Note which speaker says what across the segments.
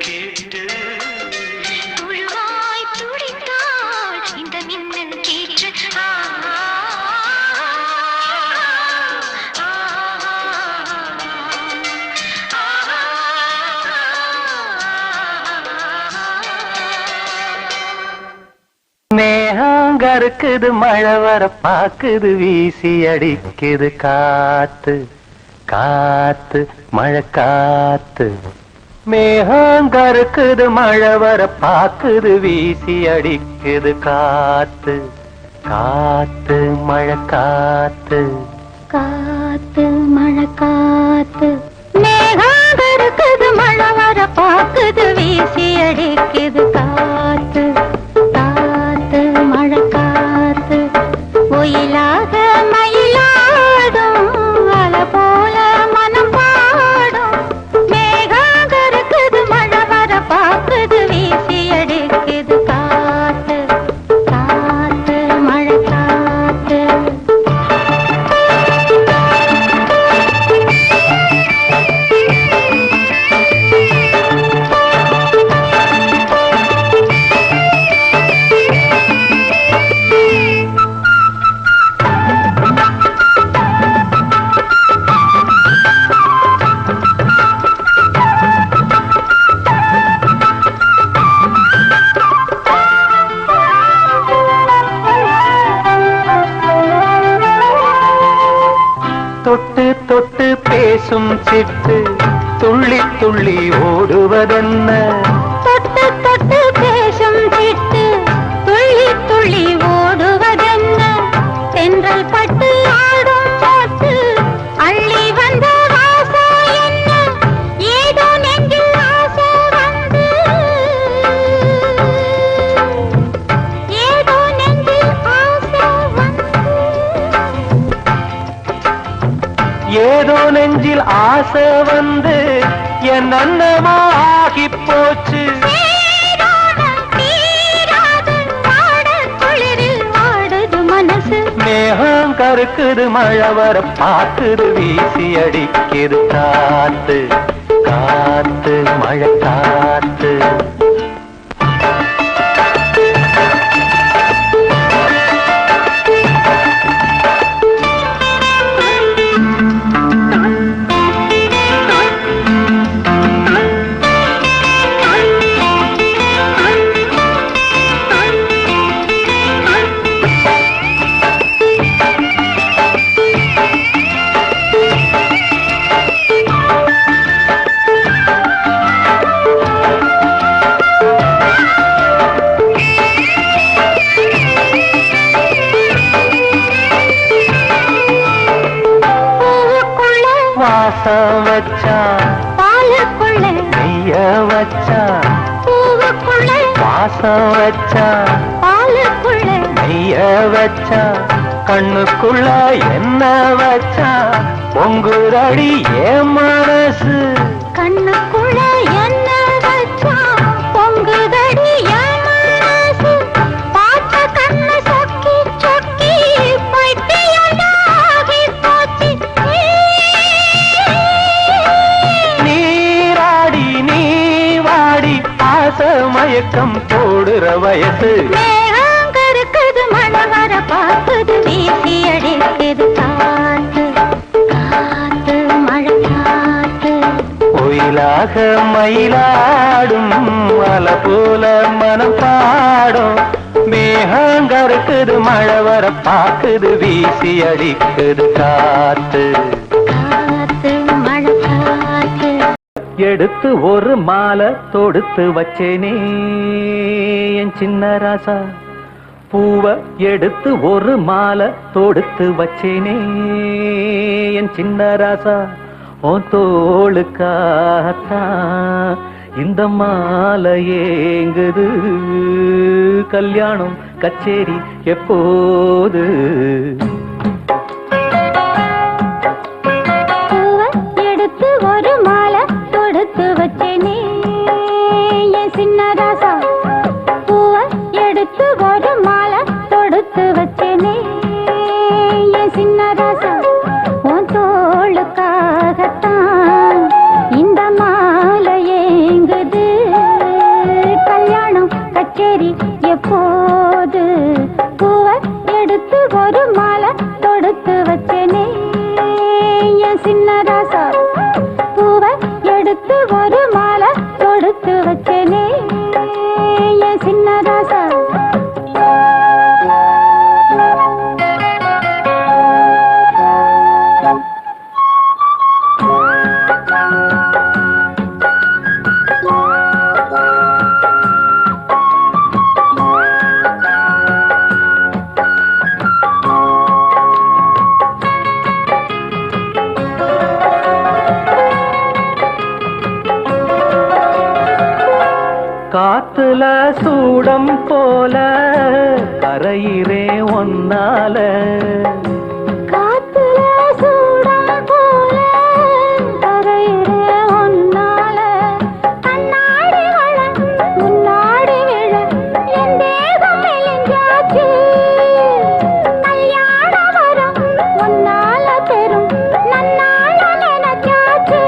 Speaker 1: கேட்டு புழுவாய் துடித்தாள் இந்த மின்னல் கீற்று.
Speaker 2: மேகங்கருக்குது மழை வர பாக்குது வீசி அடிக்குது காத்து காத்து மழை காத்து. மேகங்கருக்குது மழை வர பாக்குது வீசி அடிக்குது காத்து காத்து மழை காத்து
Speaker 1: காத்து மழை காத்து. மேகங்கருக்குது மழை வர பாக்குது வீசி அடிக்குது காத்து காத்து மழை காத்து. ஒயிலாக மயிலாடும் அலை போல மனம் பாடும். மேகங்கருக்குது மழை வர பாக்குது வீசி அடிக்குது காத்து காத்து மழை காத்து.
Speaker 2: தொட்டு தொட்டு பேசும் சிட்டு துள்ளி துள்ளி ஓடுவதென்ன.
Speaker 1: தொட்டு தொட்டு பேசும் சிட்டு துள்ளி துள்ளி ஓடுவதென்ன. தென்றல் பட்டு ஆடும் பாட்டு அள்ளி வந்த வாசா என்ன. ஏதோ நெஞ்சில் ஆசை வந்து ஏதோ நெஞ்சில் ஆசை வந்து
Speaker 2: ஏதோ நெஞ்சில் ஆசை வந்து என் அன்னமாகி போச்சு. மேகம் கருக்குது மழை வர பாக்குது வீசி அடிக்குது காத்து காத்து மழை காத்து. வாசம் வச்சா
Speaker 1: பாலுக்குள்ள
Speaker 2: நெய்ய வச்சா
Speaker 1: பூவுக்குள்ள
Speaker 2: வாசம் வச்சா
Speaker 1: பாலுக்குள்ள
Speaker 2: நெய்ய வச்சா கண்ணுக்குள்ள என்ன வச்சா பொங்குரடி ஏன் மனசு.
Speaker 1: கண்ணுக்குள்ள என்ன வச்சா பொங்குதடி என் மனசு. பார்த்த கண்ணு சொக்கி சொக்கி பைத்தியமாகி போச்சு.
Speaker 2: நீராடி நீ வாடி ஆசை மயக்கம் போடுற வயசு.
Speaker 1: மேகங்கருக்குது மழை வர பாக்குது வீசி அடிக்குது காத்து காத்து மழை காத்து.
Speaker 2: ஒயிலாக மயிலாடும் அலை போல மனம் பாடும். மேகங்கருக்குது மழை வர பாக்குது வீசி அடிக்குது காத்து
Speaker 1: காத்து மழை காத்து.
Speaker 2: எடுத்து ஒரு மாலை தொடுத்து வச்சேனே என் சின்ன ராசா. பூவ எடுத்து ஒரு மாலை தொடுத்து வச்சேனே என் சின்ன ராசா. உன் தோளுக்காகத்தான் இந்த மாலை ஏங்குது. கல்யாணம் கச்சேரி எப்போது.
Speaker 1: பூவை எடுத்து ஒரு மாலை தொடுத்து வச்சேனே என் சின்ன ராசா. பூவை எடுத்து ஒரு மாலை தொடுத்து வச்சேனே என் சின்ன ராசா. உன் தோளுக்காகத்தான் இந்த மாலை ஏங்குது.
Speaker 3: எப்போது பூவை எடுத்து ஒரு மாலை தொடுத்து வச்சேனே என் சின்ன ராசா பூவை எடுத்து ஒரு மாலை தொடுத்து வச்சேனே என் சின்ன ராசா
Speaker 2: காத்துல சூடம் போல கரையிறே ஒன்னால
Speaker 3: காத்துல சூடம் போல கரையிறே ஒன்னால கண்ணாடி வள முன்னாடி விழ என் தேகம் மெலிஞ்சாச்சு கல்யாண வரம் ஒன்னால பெரும் நன்னால நினைச்சாச்சு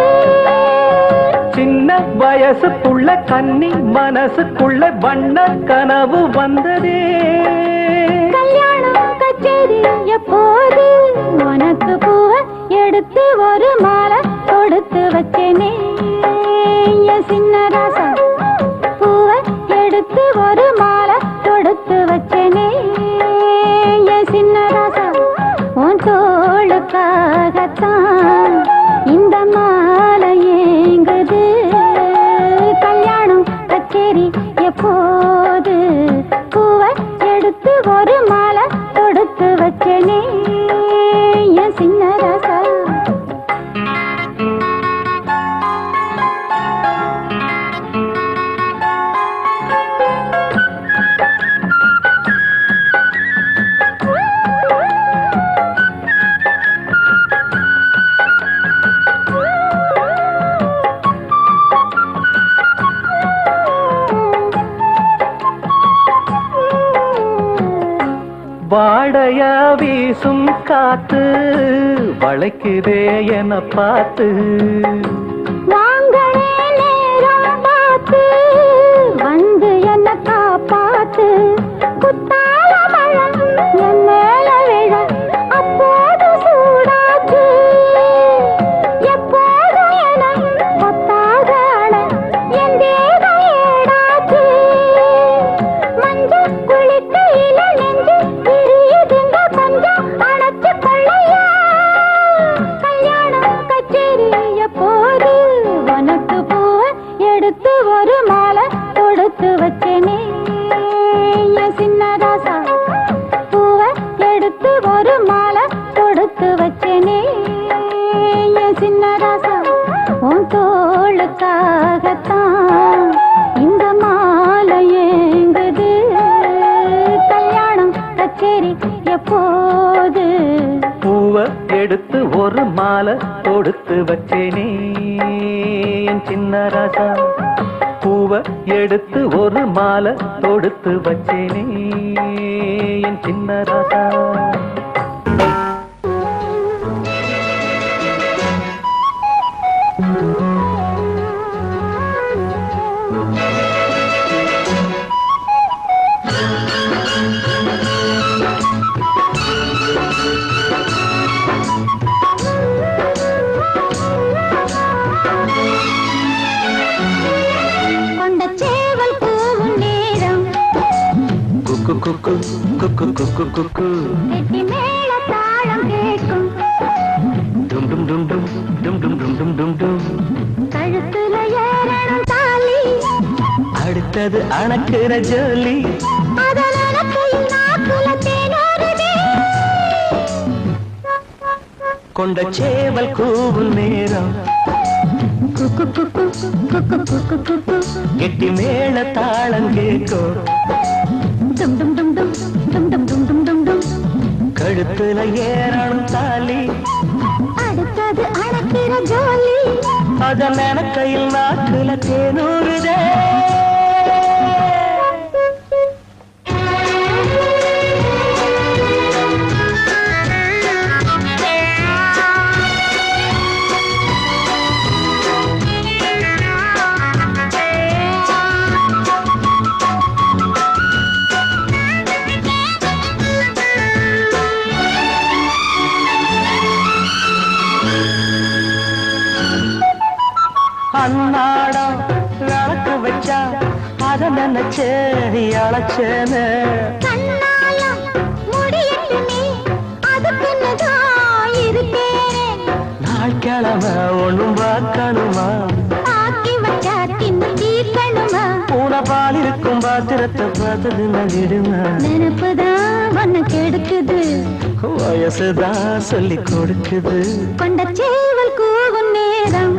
Speaker 2: சின்ன வயசுக்குள்ள கன்னி மனசுக்குள்ள வண்ண கனவு வந்ததே
Speaker 3: கல்யாணம் கச்சேரி எப்போது உனக்கு பூவை எடுத்து ஒரு மாலை தொடுத்து வச்சேனே என் சின்ன ராசா பூவை எடுத்து ஒரு மாலை தொடுத்து வச்சேனே என் சின்ன ராசா உன் தோளுக்காகத்தான் இந்த மாலை ஏங்குது கல்யாணம் கச்சேரி எப்போது பூவை எடுத்து ஒரு மாலை தொடுத்து வச்சேனே என் சின்ன ராசா
Speaker 2: வாடையா வீசும் காத்து வளைக்குதே என பார்த்து
Speaker 3: வாங்களே நேரம் பார்த்து வந்து என்ன காப்பாத்து குத்தால மழை என் மேல விழ அப்போது சூடாச்சு எப்போது என கொத்தாக அழ என் தேகம் ஏடாச்சு மஞ்சள் குளிக்கையில நெஞ்சு பிரியுதுங்க கொஞ்சம் அணைச்சு கொள்ளையா கல்யாணம் கச்சேரி எப்போது உனக்கு பூவை எடுத்து ஒரு மாலை தொடுத்து வச்சேனே என் சின்ன ராசா பூவை எடுத்து ஒரு மாலை தொடுத்து வச்சேனே என் சின்ன ராசா உன் தோளுக்காகத்தான் இந்த மாலை ஏங்குது கல்யாணம் கச்சேரி எப்போது
Speaker 2: பூவை எடுத்து ஒரு மாலை தொடுத்து வச்சேனே என் சின்ன ராசா பூவை எடுத்து ஒரு மாலை தொடுத்து வச்சேனே என் சின்ன ராசா
Speaker 3: கொண்ட சேவல் கூவும் நேரம்
Speaker 2: குக்கு குக்கு குக்கு குக்கு குக்கு
Speaker 3: வெட்டி மேல தாளம் கேட்கும்
Speaker 2: டும் டும் டும் டும் டும் டும் டும் டும் டும் டும்
Speaker 3: கழுத்துல ஏறணும் தாலி
Speaker 2: அடுத்தது அணக்குற ஜோலி
Speaker 3: அதன் அணக்கையில் நாக்குல தேனோருதே
Speaker 2: கொண்ட சேவல் கூவும் நேரம்
Speaker 3: குக்கு குக்கு குக்கு குக்கு குக்கு
Speaker 2: கெட்டி மேல தாளம் கேட்கும்
Speaker 3: டும் டும் டும் டும் டும் டும் டும் டும் டும் டும்
Speaker 2: கழுத்துல ஏறணும் தாலி
Speaker 3: அடுத்தது அணக்கிற ஜோலி
Speaker 2: அதன் கையில் நாக்குல தேனூறுதே நினைச்சே அழைச்சேன்னு
Speaker 3: கண்ணாலம் முடியட்டுமே அதுக்குன்னுதான் இருக்கேன்.
Speaker 2: நாள் கிழமை ஒண்ணும் பார்க்கணுமா
Speaker 3: ஆக்கி வச்சா தின்னு தீர்க்கணுமா
Speaker 2: பூனை பால் இருக்கும் பாத்திரத்தை பார்த்தது நகிடுமா
Speaker 3: நினப்புதான் ஒண்ணு கெடுக்குது
Speaker 2: வயசுதான் சொல்லி கொடுக்குது
Speaker 3: கொண்ட சேவல் கூவும் நேரம்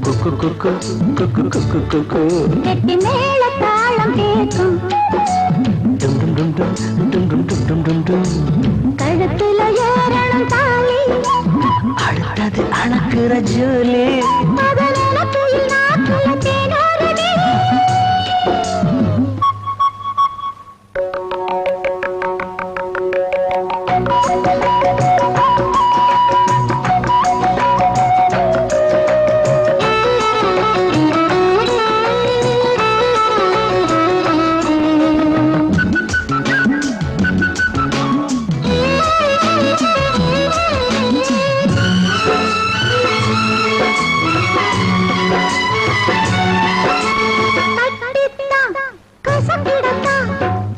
Speaker 2: குக்கு குக்கு குக்கு குக்கு குக்கு
Speaker 3: கெட்டி மேல தாளம் கேட்கும்
Speaker 2: டும் டும் டும் டும் டும் டும் டும் டும் டும் டும்
Speaker 3: கழுத்துல ஏறணும் தாலி
Speaker 2: அடுத்தது அணக்குற ஜோலி
Speaker 3: பகல் எனக்குயில் நாக்குல தேனோருதே. தட்டித்தான், கசக்கிடத்தான்,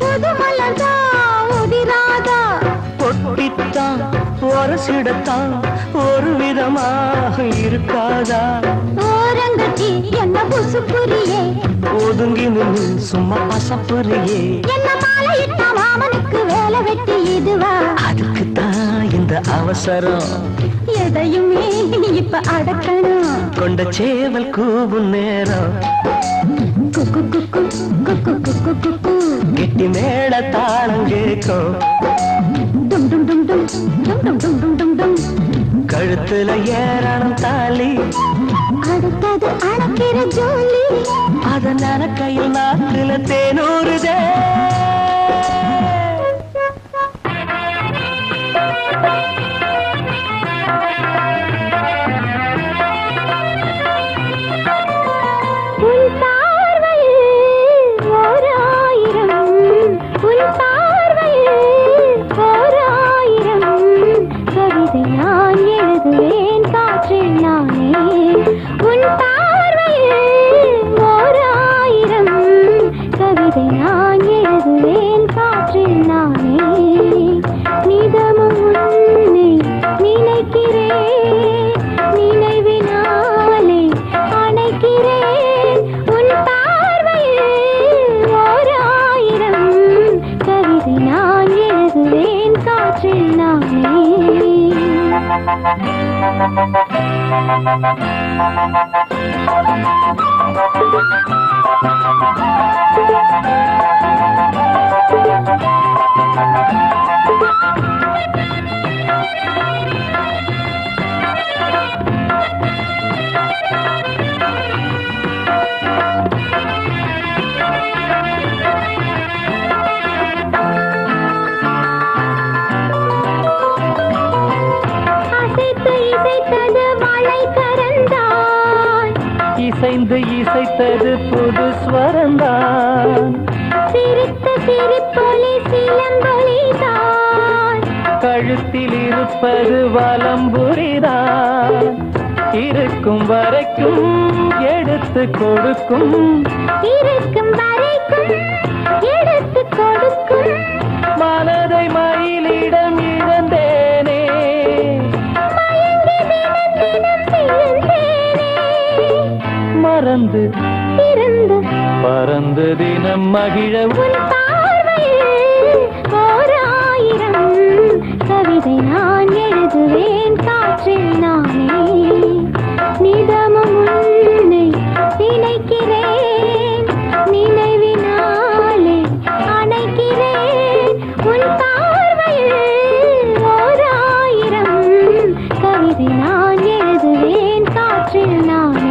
Speaker 3: புது மலர்தான் உதிராதா.
Speaker 2: பொட்டித்தான் ஒரசிடத்தான் ஒரு விதமாக இருக்காதா
Speaker 3: ஓரங்கட்டி என்ன புசுப்புரியே,
Speaker 2: ஒதுங்கி நின்று சும்மா பசப்புரியே
Speaker 3: என்ன மாலையிட்ட மாமனுக்கு வேலை வெட்டி இதுவா.
Speaker 2: அதுக்குத்தான் இந்த அவசரம்
Speaker 3: எதையுமே இப்ப அடக்கணும்.
Speaker 2: கொண்ட சேவல் கூவும் நேரம்
Speaker 3: குக்கு குக்கு குக்கு குக்கு குக்கு
Speaker 2: கெட்டி மேல தாளம் கேட்கும்
Speaker 3: டும் டும் டும் டும் டும் டும் டும் டும் டும் டும்.
Speaker 2: கழுத்துல ஏறணும் தாலி
Speaker 3: அடுத்தது அணக்கிற ஜோலி
Speaker 2: அத நனக்கையில் நாக்குல தேனூறுதே
Speaker 3: உன் பார்வையில் ஓர் ஆயிரம், உன் பார்வையில் ஓர் ஆயிரம் கவிதை நான் எழுதுவேன் காற்றில் நானே. உன் பார்வையில் ஓர் ஆயிரம் கவிதை நான் எழுதுவேன் காற்றில் நானே. நிதமும் உன்னை நினைக்கிறேன், நினைவினாலே அணைக்கிறேன். உன் பார்வையில் ஓர் ஆயிரம் கவிதை நான் எழுதுவேன் காற்றில் நானே. அசைத்து இசைத்தது மழை கரந்தான்,
Speaker 2: இசைந்து இசைத்தது புது ஸ்வரந்தான்
Speaker 3: சிரித்த சிரிப்பொலி சிலம்பொலிதான்.
Speaker 2: கழுத்தில் இருப்பது வலம்புரிதான் இருக்கும் வரைக்கும் எடுத்து கொடுக்கும்
Speaker 3: இருக்கும் வரைக்கும் எடுத்து கொடுக்கும்.
Speaker 2: மனதை மயிலிடம் இழந்தேனே
Speaker 3: மயங்கி தினம் தினம் விழுந்தேனே.
Speaker 2: மறந்து
Speaker 3: இருந்து
Speaker 2: பறந்து தினம் மகிழ
Speaker 3: உன் பார்வையில் ஓர் ஆயிரம் கவிதை நான் எழுதுவேன் காற்றில் நானே. நிதமும் உன்னை நினைக்கிறேன், நினைவினாலே அணைக்கிறேன். உன் பார்வையில் ஓர் ஆயிரம் கவிதை நான் எழுதுவேன் காற்றில் நானே.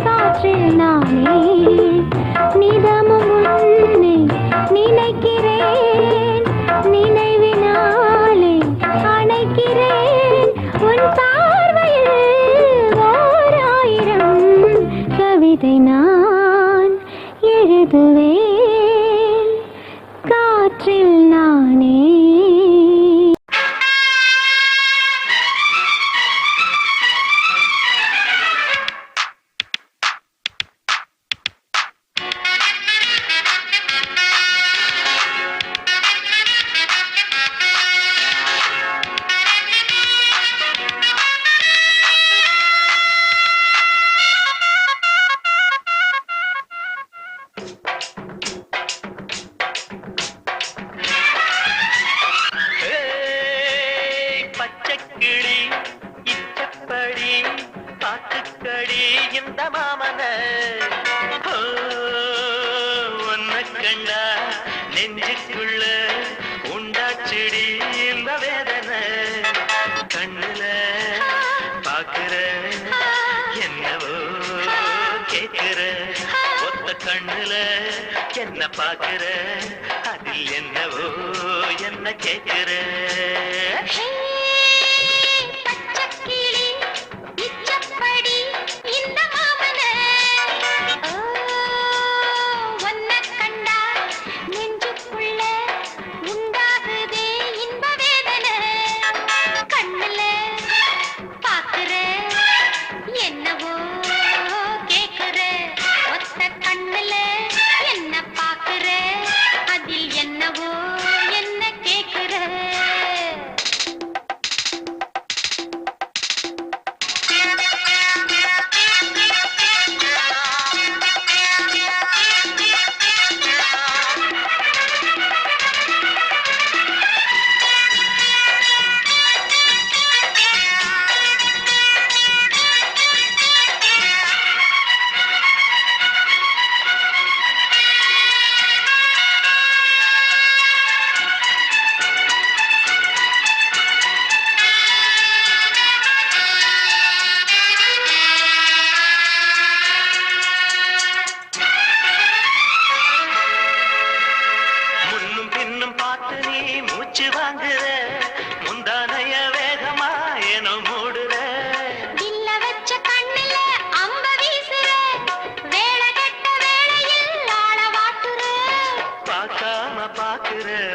Speaker 3: காற்றில் நானே நிதமும் உன்னை நினைக்கிறேன், நினைவினாலே அணைக்கிறேன். உன் பார்வையில் ஓர் ஆயிரம் கவிதை நான் எழுதுவேன், காற்றில் நானே.
Speaker 2: பச்சைக்கிளி இச்சப்படி பாத்துக்கடி இந்த மாமன ஒன்ன கண்டா நெஞ்சுக்குள்ள உண்டாச்சிடி இந்த வேதனை. கண்ணுல பாக்குற என்னவோ கேக்குற, ஒத்த கண்ணுல என்ன பாக்குற, அதில் என்னவோ என்ன கேக்குற.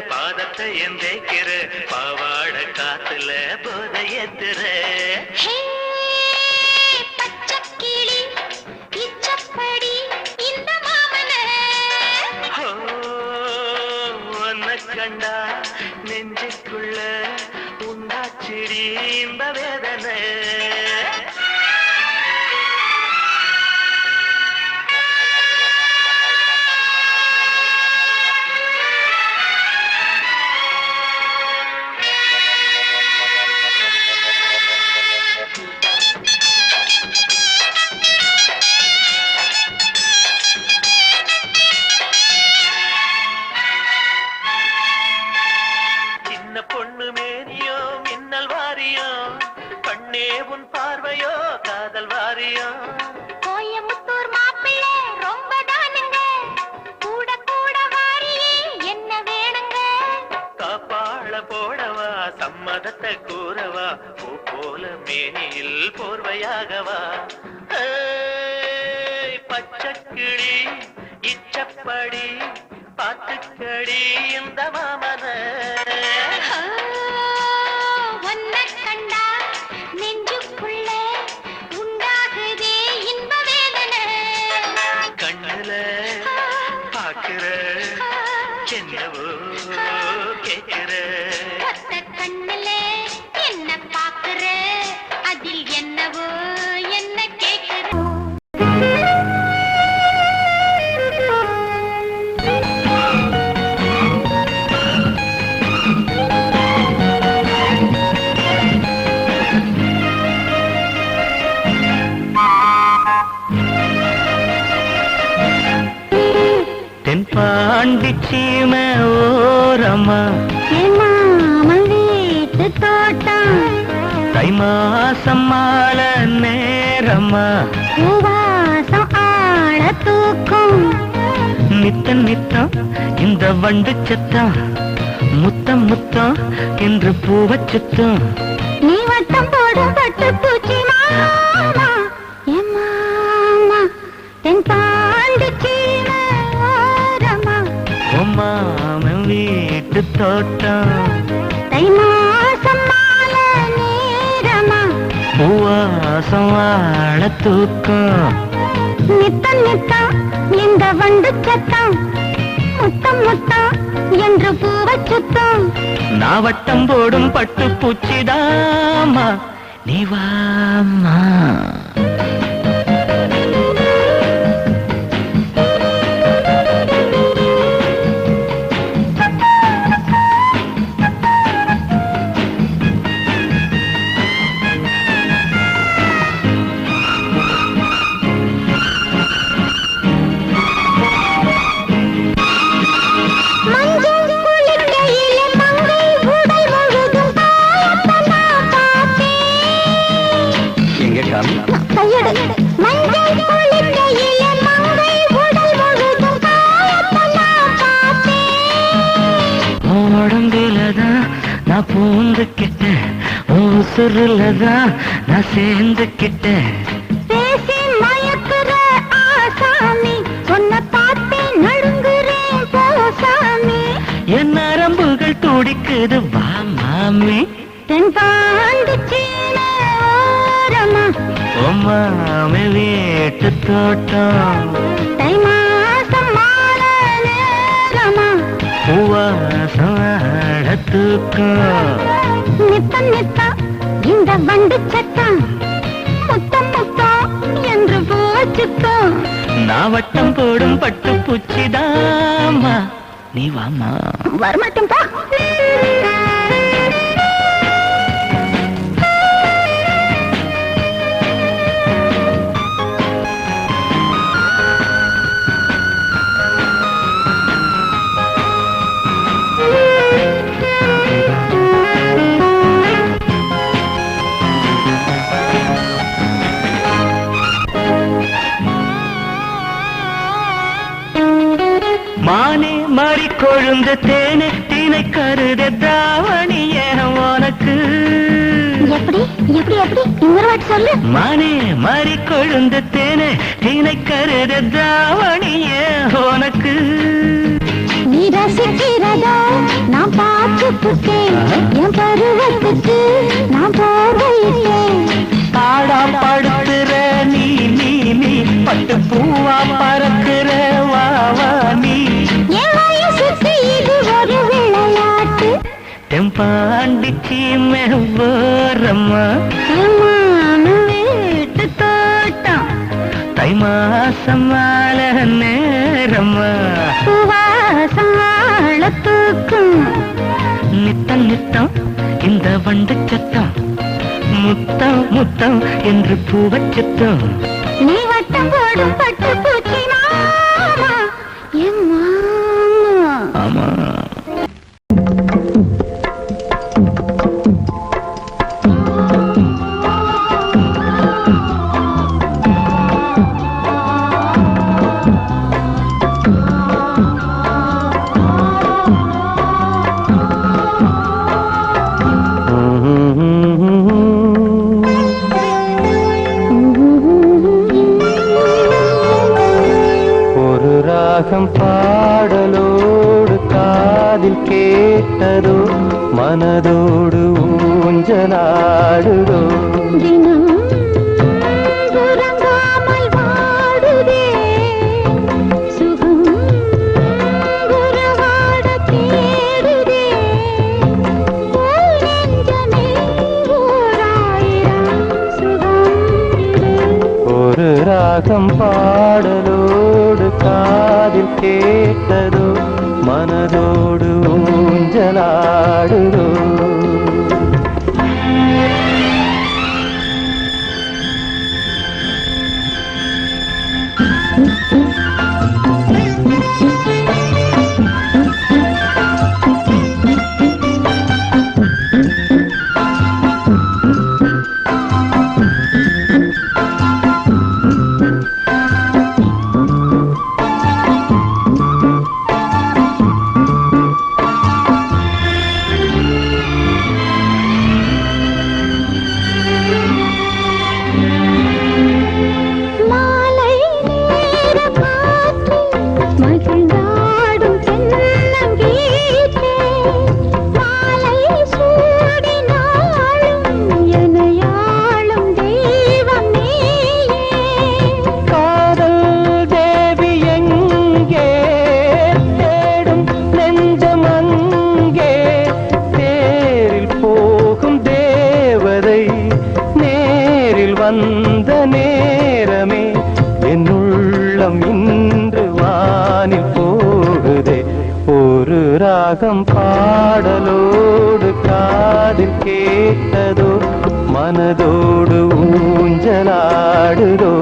Speaker 2: பாதத்தை எந்தேக்கிற பாவாட காத்துல போதையத்துற.
Speaker 3: பச்சைக்கிளி இச்சப்படி இந்த மாமன
Speaker 2: ஒன்ன கண்டா நெஞ்சுக்குள்ள உண்டாச்சிடி இந்த வேதனை. பொண்ணு மேனியோ மின்னல் வாரியோ, கண்ணே உன் பார்வையோ காதல் வாரியோ.
Speaker 3: கோயமுத்தூர் மாப்பிள்ளை ரொம்ப தானுங்க, கூட கூட வாரியே என்ன வேணுங்க.
Speaker 2: காப்பாள போடவா சம்மதத்தை கூறவா, பூ போல மேனியில் போர்வையாகவா. பச்சைக்கிளி இச்சப்படி பாத்துக்கடி இந்த மாமன என்னவோ கேக்குற.
Speaker 3: கண்ணுல என்ன பாக்குற, அதில் என்னவோ என்ன கேக்குற.
Speaker 2: தென்பாண்டி சீமை ஓரம்மா
Speaker 3: மாமன் வீட்டு தோட்டம்,
Speaker 2: தை மாசம் மாலை நேரம்மா
Speaker 3: உவாசம்
Speaker 2: நித்தம் நித்தம் இந்த வண்டு சத்தம் முத்தம் முத்தம் என்று பூவச் சுத்தம்.
Speaker 3: நீ வட்டம் போடும் பட்டு பூச்சி மாமா என் மாமா தென் பாண்டு சீன ஓரமா
Speaker 2: மாமன் வீட்டு தோட்டம்
Speaker 3: தை மாசம் மாலை நேரமா
Speaker 2: பூவாசம் வாழ தூக்கம்.
Speaker 3: நித்தம் நித்தம் இந்த வண்டு சத்தம் முத்தம் முத்தம் என்று பூவச் சுத்தம்.
Speaker 2: நான் வட்டம் போடும் பட்டு பூச்சிதாமா நீ வாமா. உடம்புலதான் நான் பூந்துக்கிட்டேன் உசுருலதான் நான் சேர்ந்துக்கிட்டேன்.
Speaker 3: பேசி மயக்குற ஆசாமி சொன்ன பார்த்தே நடுங்குறேன் போசாமி.
Speaker 2: என் நரம்புகள் துடிக்குது வா மாமி.
Speaker 3: தென் பாண்டு சீன ஓரமா
Speaker 2: மாமி வீட்டு தோட்டம்
Speaker 3: தை மாசம் மாலை நேரமா
Speaker 2: பூவாசம் வாழ தூக்கம்.
Speaker 3: நித்தம் நித்தம் இந்த வண்டு சத்தம் முத்தம் முத்தம் என்று போச்சுத்தம்.
Speaker 2: நான் வட்டம் போடும் பட்டு பூச்சிதாமா நீ வாமா.
Speaker 3: வரமாட்டேன் பா.
Speaker 2: மானே மாறி கொழுந்த தேனே தீனை கருத தாவணிய உனக்கு.
Speaker 3: எப்படி எப்படி எப்படி இன்னொரு வாட்டி சொல்லு.
Speaker 2: மானே மாறி கொழுந்த தேனே தீனை கருத தாவணிய உனக்கு.
Speaker 3: நீ ரசிக்கிறதா நான் பார்த்துட்டேன் என் பருவத்துக்கு நான் போகையிட்டேன்.
Speaker 2: பாடா படுத்துற நீ நீ நீ பட்டு பூவா பறக்குற வா வா நீ.
Speaker 3: என் வயசுக்கு இது ஒரு விளையாட்டு.
Speaker 2: தெம்பாண்டிச்சி மேரம்மா
Speaker 3: வீட்டு தோட்டம்
Speaker 2: தை மாசம் மாலை நேரம்மா
Speaker 3: வாசம் வாழ தூக்கும்.
Speaker 2: நித்தம் நித்தம் இந்த வண்டு சத்தம் முத்தம் முத்தம் என்று பூவச் சுத்தம்.
Speaker 3: நீ வட்டம் போடும் பட்டு பூச்சி மாமா என் மாமா.
Speaker 2: ஆமா. ராகம் பாடலோடு காதில் கேட்டதோ மனதோடு ஊஞ்சலாடுதோ.
Speaker 3: தினம் உறங்காமல் வாடுதே சுகம் உறவாட தேடுதே. நெஞ்சமே ஓராயிரம் சுகம்
Speaker 2: ஒரு ராகம் பாடலோடு காதில் கேட்டதோ மனதோடு ஊஞ்சலாடுதோ. உள்ளம் இன்று வானில் போகுதே ஒரு ராகம் பாடலோடு காதில் கேட்டதோ மனதோடு ஊஞ்சலாடுதோ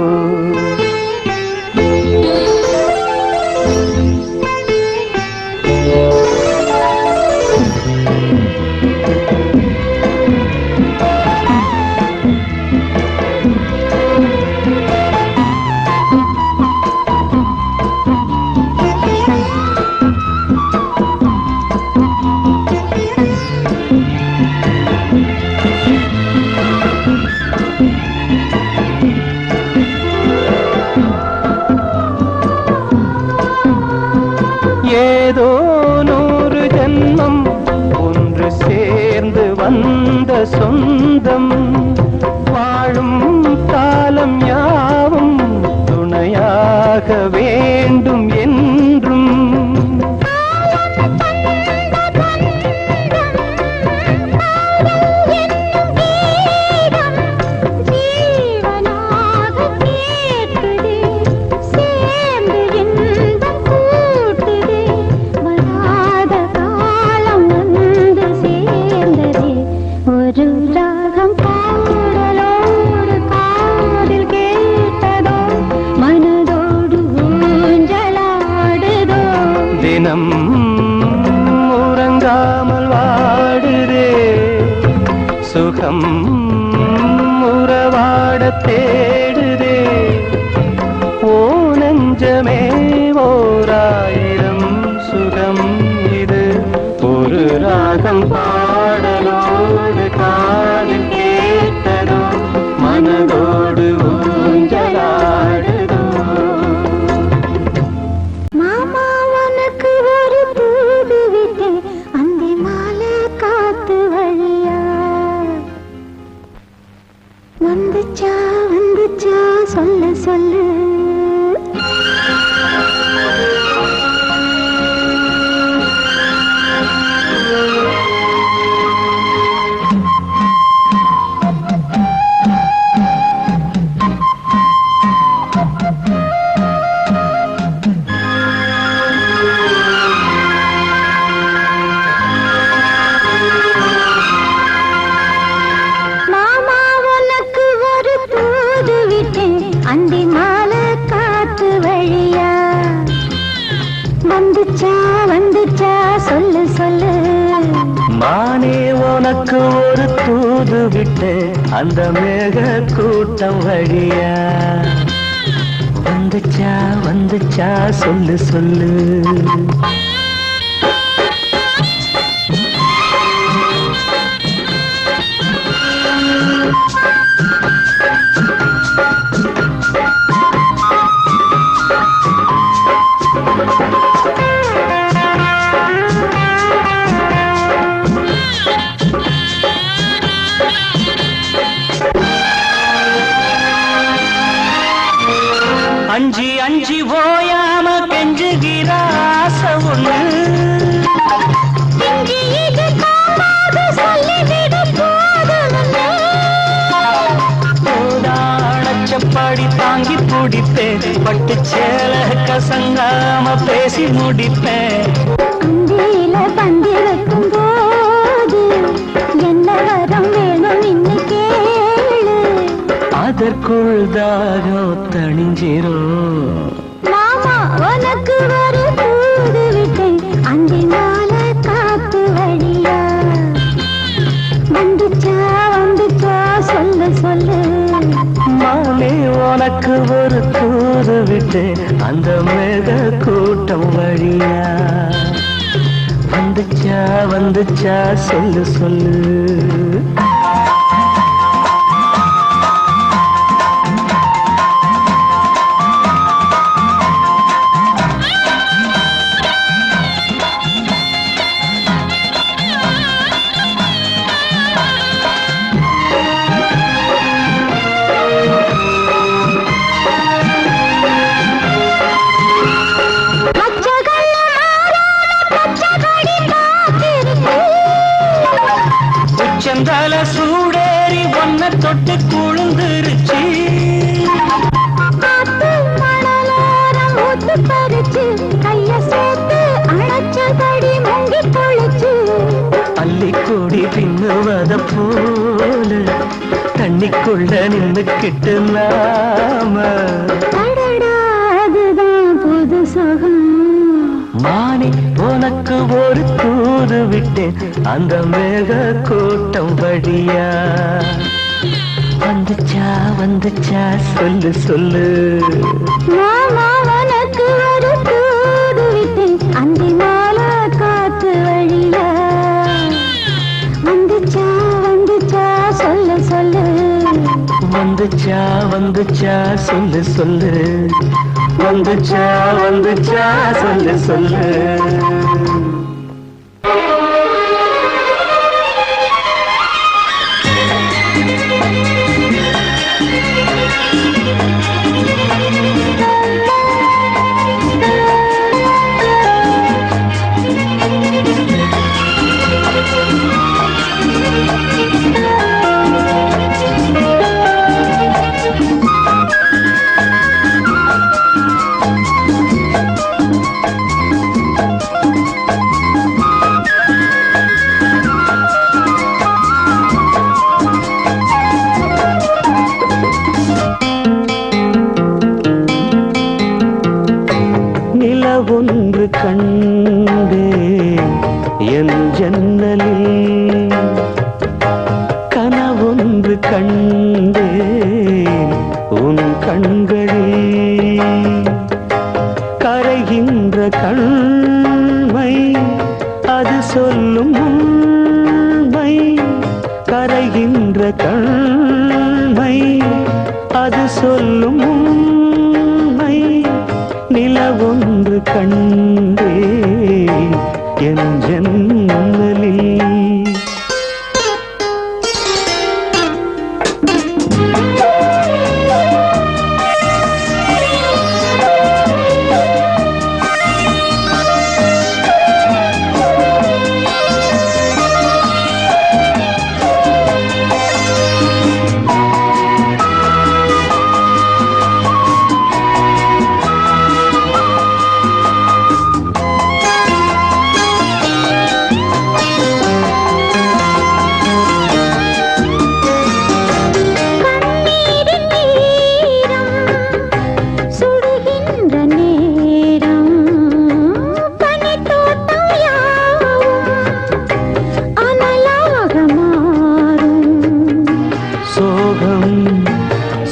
Speaker 2: ஏதோ 100 ஜென்மம் ஒன்று சேர்ந்து வந்த சொந்தம் வாழும் காலம் யாவும் துணையாக வேண்டும் என்றும் தினம் உறங்காமல் வாடுதே சுகம் உறவாட தேடுதே ஓ நெஞ்சமே ஓராயிரம் சுகம் இது ஒரு ராகம் பாடலோடு காதில் கேட்டதோ மனதோடு ஊஞ்சலாடுதோ
Speaker 3: வந்துச்சா வந்துச்சா சொல்லு சொல்லு அந்தி மாலை காத்து வழியா வந்துச்சா வந்துச்சா சொல்லு சொல்லு
Speaker 2: மானே உனக்கு ஒரு தூது விட்டு அந்த மேக கூட்டம் வழியா வந்துச்சா வந்துச்சா சொல்லு சொல்லு அஞ்சி அஞ்சி ஓயாம கெஞ்சுகிற ஆசை ஒண்ணு அணைச்சப்பாடி தாங்கி பிடிப்பேன் பட்டு சேல கசங்காம பேசி முடிப்பேன்
Speaker 3: அந்தியில பந்தி வைக்கும் போது என்ன வரம் வேணும் இன்னைக்கு
Speaker 2: அதற்குள் தாகம் தணிஞ்சிரோ
Speaker 3: மாமா உனக்கு ஒரு தூது விட்டேன் அந்தி மாலை காத்து வழியா வந்துச்சா வந்துச்சா சொல்லு சொல்லு
Speaker 2: மாலே உனக்கு ஒரு தூது விட்டு அந்த மேக கூட்டம் வழியா வந்துச்சா வந்துச்சா சொல்லு சொல்லு செந்தால சூடேறி ஒன்ன தொட்டு குழுந்துருச்சு
Speaker 3: காத்து மணலோர குளிச்சு கைய சேர்த்து அழைச்சபடி முங்கி குளிச்சு
Speaker 2: அள்ளிக்கூடி பின்னுவத போல தண்ணிக்குள்ள நின்னுக்கிட்டு நாம
Speaker 3: அதுதான் புது சுகம்
Speaker 2: மானே உனக்கு ஒரு தூது விட்டேன் அந்த மேக கூட்டம் வழியா வந்துச்சா வந்துச்சா சொல்லு சொல்லு
Speaker 3: மாமா உனக்கு ஒரு தூது விட்டேன் அந்த மாலை காத்து வழியா வந்துச்சா வந்துச்சா சொல்லு சொல்லு
Speaker 2: வந்துச்சா வந்துச்சா சொல்லு சொல்லு வந்துச்சா வந்துச்சா சொல்லு சொல்லு ஒன்று கண்டே என் ஜன்னலில் கனவொன்று கண்டே உன் கண்களில் கரைகின்ற கண்மை அது சொல்லும் உண்மை கரைகின்ற கண்மை அது சொல்லும் உண்மை நிலவொன்று கண்டே என் ஜன்னலில்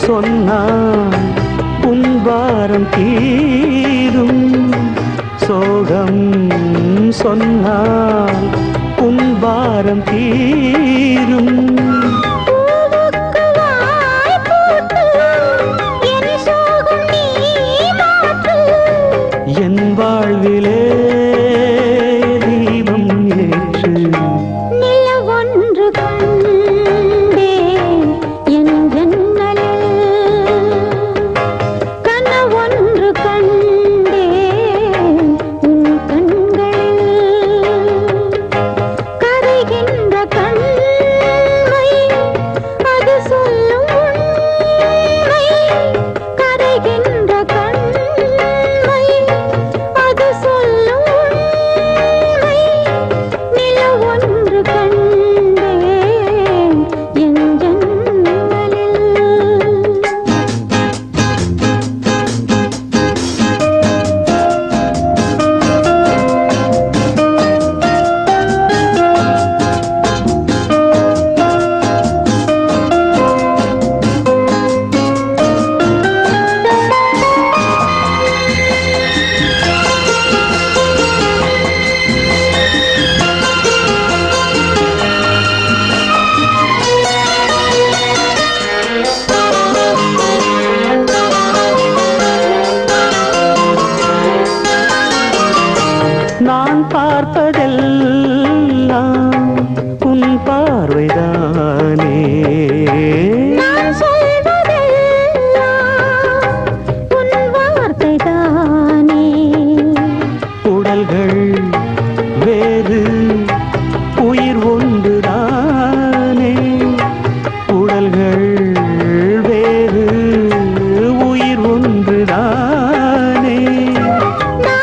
Speaker 2: சொன்னால் உன் வாரம் தீரும் சோகம் சொன்னால் உன் வாரம் தீரும் என் வாழ்விலே தீபம் ஏற்று
Speaker 3: நிலவொன்று கண்டே என் கனவொன்று கண்டே உன் கண்களில் கரைகின்ற கண்மை அது சொல்லும் உண்மை கரைகின்ற கண்மை அது சொல்லும் உண்மை நிலவொன்று கண்டே என் ஜன்னலில்
Speaker 2: நான் பார்ப்பதெல்லாம் உன் பார்வைதானே
Speaker 3: நான் சொல்வதெல்லாம் உன் வார்த்தைதானே
Speaker 2: உடல்கள் வேறு உயிர் ஒன்றுதானே உடல்கள் வேறு உயிர் ஒன்றுதானே
Speaker 3: நான்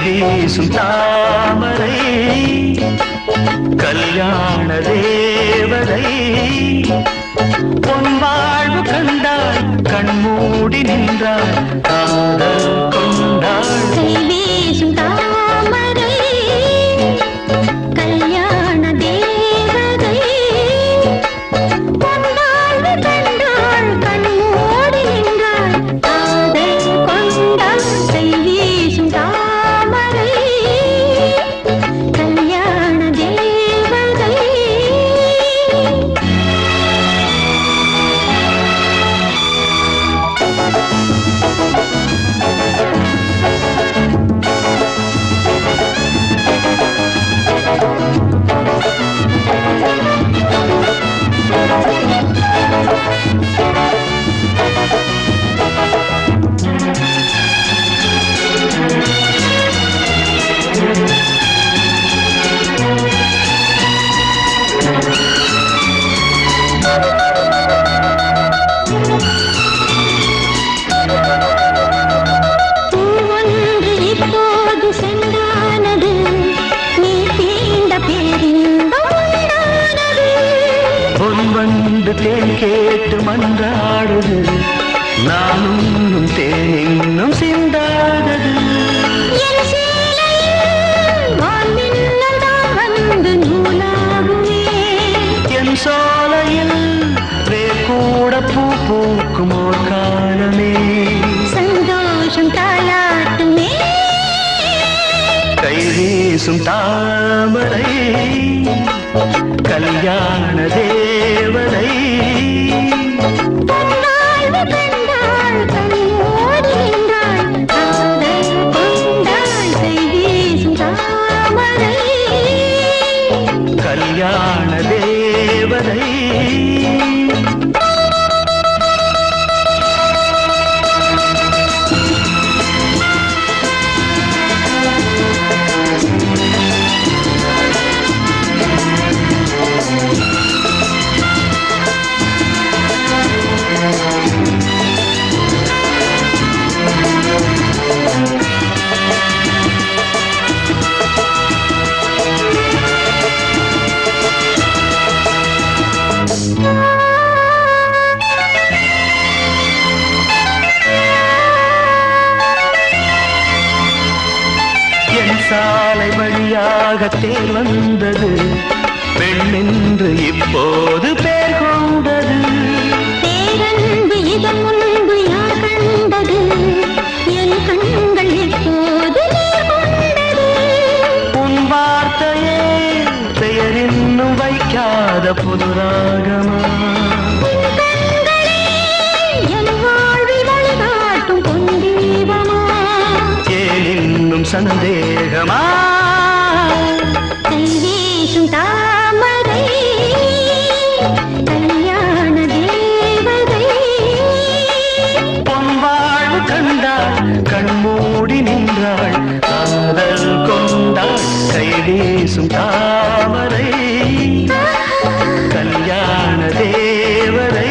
Speaker 2: வீசும் தாமரை கல்யாண தேவதை பொன் வாழ்வு கண்டாள் கண்மூடி நின்றாள் காதல் கொண்டாள்
Speaker 3: கை வீசும் தாமரை கல்யாண தேவதை பொன் வாழ்வு கண்டாள் கண்மூடி நின்றாள் காதல் கொண்டாள் கை வீசும் தாமரை கல்யாண தேவதை பூவொன்று இப்போது சென்றானது நீ தீண்ட பேரின்பம் உண்டானது
Speaker 2: பொன் வந்து தேன் கேட்டு மன்றாடுது நானும் தேனும் சிந்தாதது
Speaker 3: என் சேலையில் வான்மின்னல் தான் வந்து நூலாகுமே
Speaker 2: என் சோலையில் வேர் கூட பூ பூக்கும் ஓர் காலமே
Speaker 3: சந்தோஷம் தாலாட்டுமே
Speaker 2: கை வீசும் தாமரை கல்யாண தேவதை
Speaker 3: பொன்வாழ்வு கண்டாள் கண்ணோடி நின்றாள் காதல் கொண்டாள் கை வீசும் தாமரை
Speaker 2: கல்யாண தேவதை என் சாலை வழியாக தேர் வந்தது பெண்ணென்று இப்போது பேர் கொண்டது
Speaker 3: பேரன்பு இதன் முன்பு யார் கண்டது என் கண்கள் எப்போது நீர் கொண்டது
Speaker 2: உன் வார்த்தையே பெயர் இன்னும் வைக்காத புது ராகமா
Speaker 3: என் கண்களே என் வாழ்வில் வழிகாட்டும் பொன் தீபமா
Speaker 2: ஏன் இன்னும் சந்தேகமா
Speaker 3: கை வீசும் தாமரை கல்யாண தேவதை
Speaker 2: பொன் வாழ்வு கண்டாள் கண்மூடி நின்றாள் காதல் கொண்டாள் கை வீசும் தாமரை கல்யாண தேவதை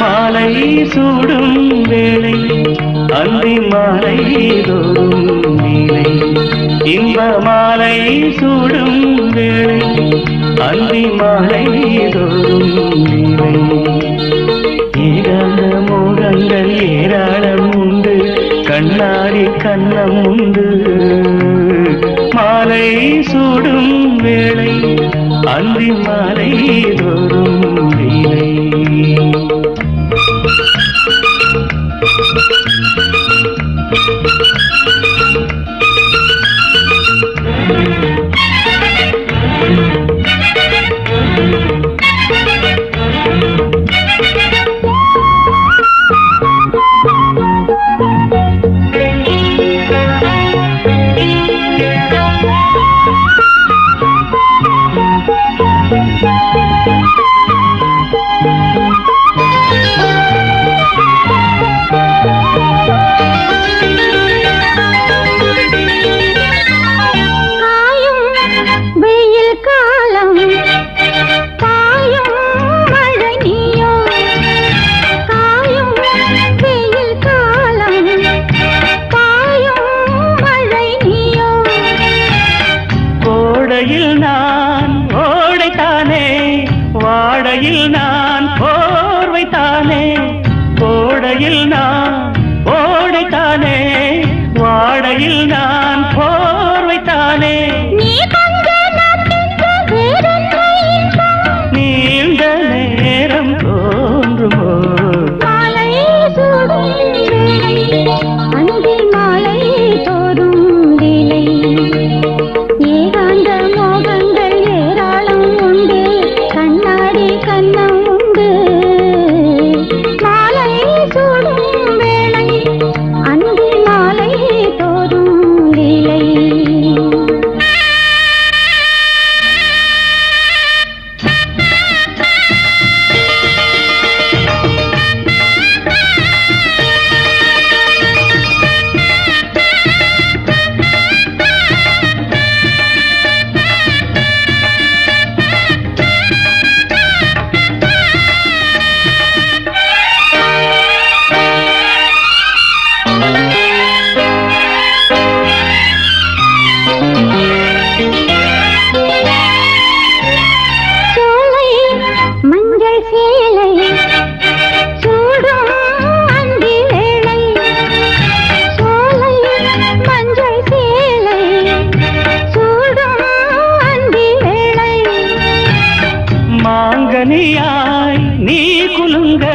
Speaker 2: மாலை சூடும் வேளை அந்தி மாலை தோறும் நீலை இன்ப மாலை சூடும் வேளை அந்தி மாலை தோறும் நீலை ஏகாந்த மோகங்கள் ஏராளம் உண்டு கண்ணாடி கண்ணம் உண்டு மாலை சூடும் வேளை அந்தி மாலை தோறும் நீலை மாங்கனியாய் நீ குலுங்க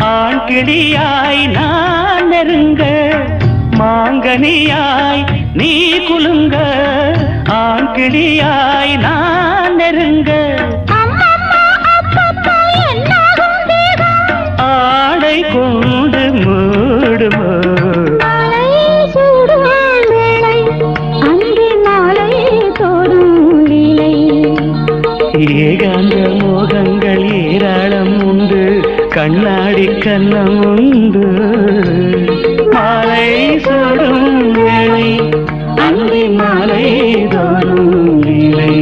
Speaker 2: ஆண் கிளியாய் நான் நெருங்க மாங்கனியாய் நீ குலுங்க ஆண் கிளியாய் நான் நெருங்க ஆடை கொண்டு மூடுமோ ஏகாந்த மோகங்கள் ஏராளம் உண்டு கண்ணாடி கண்ணம் உண்டு மாலை சூடும் வேளை அந்தி மாலை தோறும் நிலை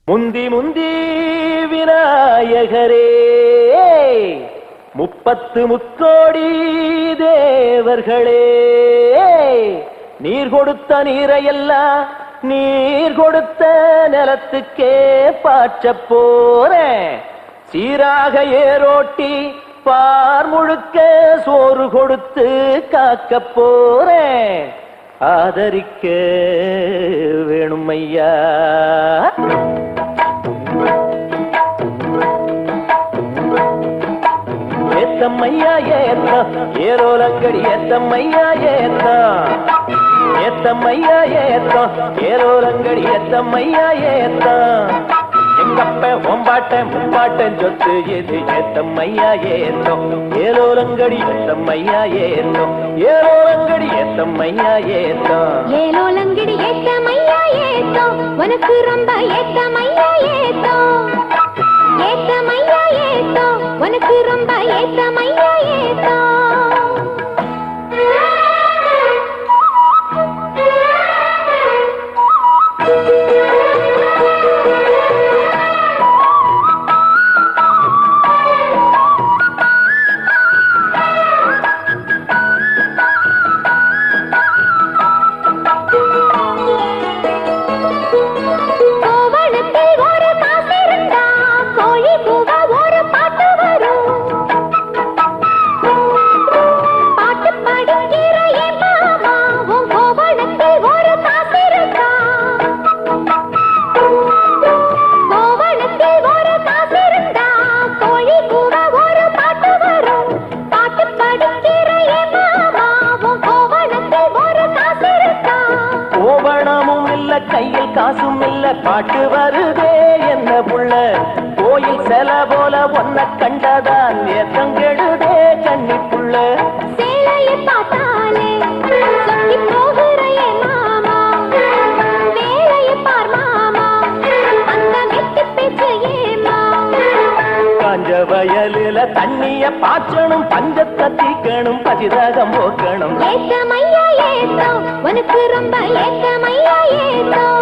Speaker 4: முந்தி முந்தி விநாயகரே 30 முக்கோடி தேவர்களே நீர் கொடுத்த நீரையெல்லாம் நீர் கொடுத்த நிலத்துக்கே பாய்ச்ச போறேன் சீராக ஏரோட்டி பார் முழுக்க சோறு கொடுத்து காக்க போறேன் ஆதரிக்க வேணும் ஐயா ஏத்தம்மையா ஏத்தம் ஏரோலங்கடி ஏத்தம்மையா ஏத்தம்மையா ஏத்தம் ஏரோலங்கடி ஏத்தம்மையா ஏத்தம் எங்கப்ப ஒம்பாட்டன் முப்பாட்டன் சொத்து எது ஏத்தம்மையா ஏத்தம் ஏரோலங்கடி ஏத்தம்மையா ஏத்தம் ஏரோலங்கடி ஏத்தம்மையா ஏத்தம்
Speaker 3: ஏலோலங்கடி ஏத்தமையா ஏத்தம் உனக்கு ரொம்ப ஏத்தமையா ஏத்தம் ஏத்தமையா ஏத்தம் உனக்கு ரொம்ப ஏத்தமையா ஏத்தம்
Speaker 4: கையில் காசும் இல்ல பாட்டு வருதே என்ன புள்ள கோயில் செல போல ஒன்ன கண்டதான் ஏத்தம் கெடுதே கண்ணி புள்ள
Speaker 3: சேலையை பார்த்தாலே சொக்கி போகிறையே மாமா வேலையை பார் மாமா அந்த வெட்டி பேச்சு ஏமா
Speaker 4: காஞ்ச வயலில தண்ணிய பாய்ச்சணும் பஞ்சத்தை தீக்கணும் பசிதாகம் போக்கணும்
Speaker 3: ஏத்தமையா ஏத்தம் உனக்கு ரொம்ப ஏத்தமையா ஏத்தம்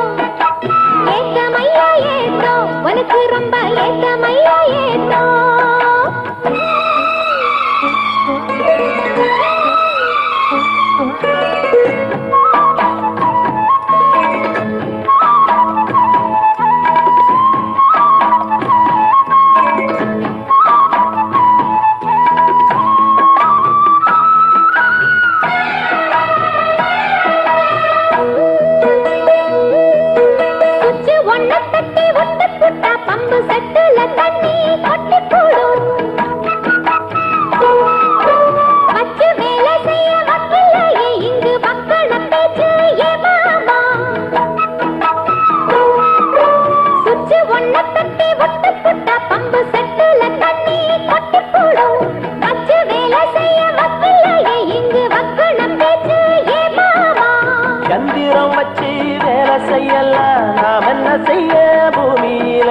Speaker 3: ஏத்தமையா ஏத்தம் உனக்கு ரொம்ப ஏத்தமையா ஏத்தம் பம்பு செட்டுல தண்ணி கொட்டி போடும் வச்சு வேலை செய்ய வக்கில்லையே இங்கு மக்கள பேச்சு ஏமாமா சுச்சு ஒன்ன தட்டி ஒட்டு புட்டா பம்பு செட்டுல தண்ணி கொட்டி போடும் வச்சு வேலை செய்ய வக்கில்லையே இங்கு மக்கள பேச்சு ஏமாமா
Speaker 4: சந்திரம் வச்சு வேலை செய்யலாம் நாம் என்ன செய்ய பூமியில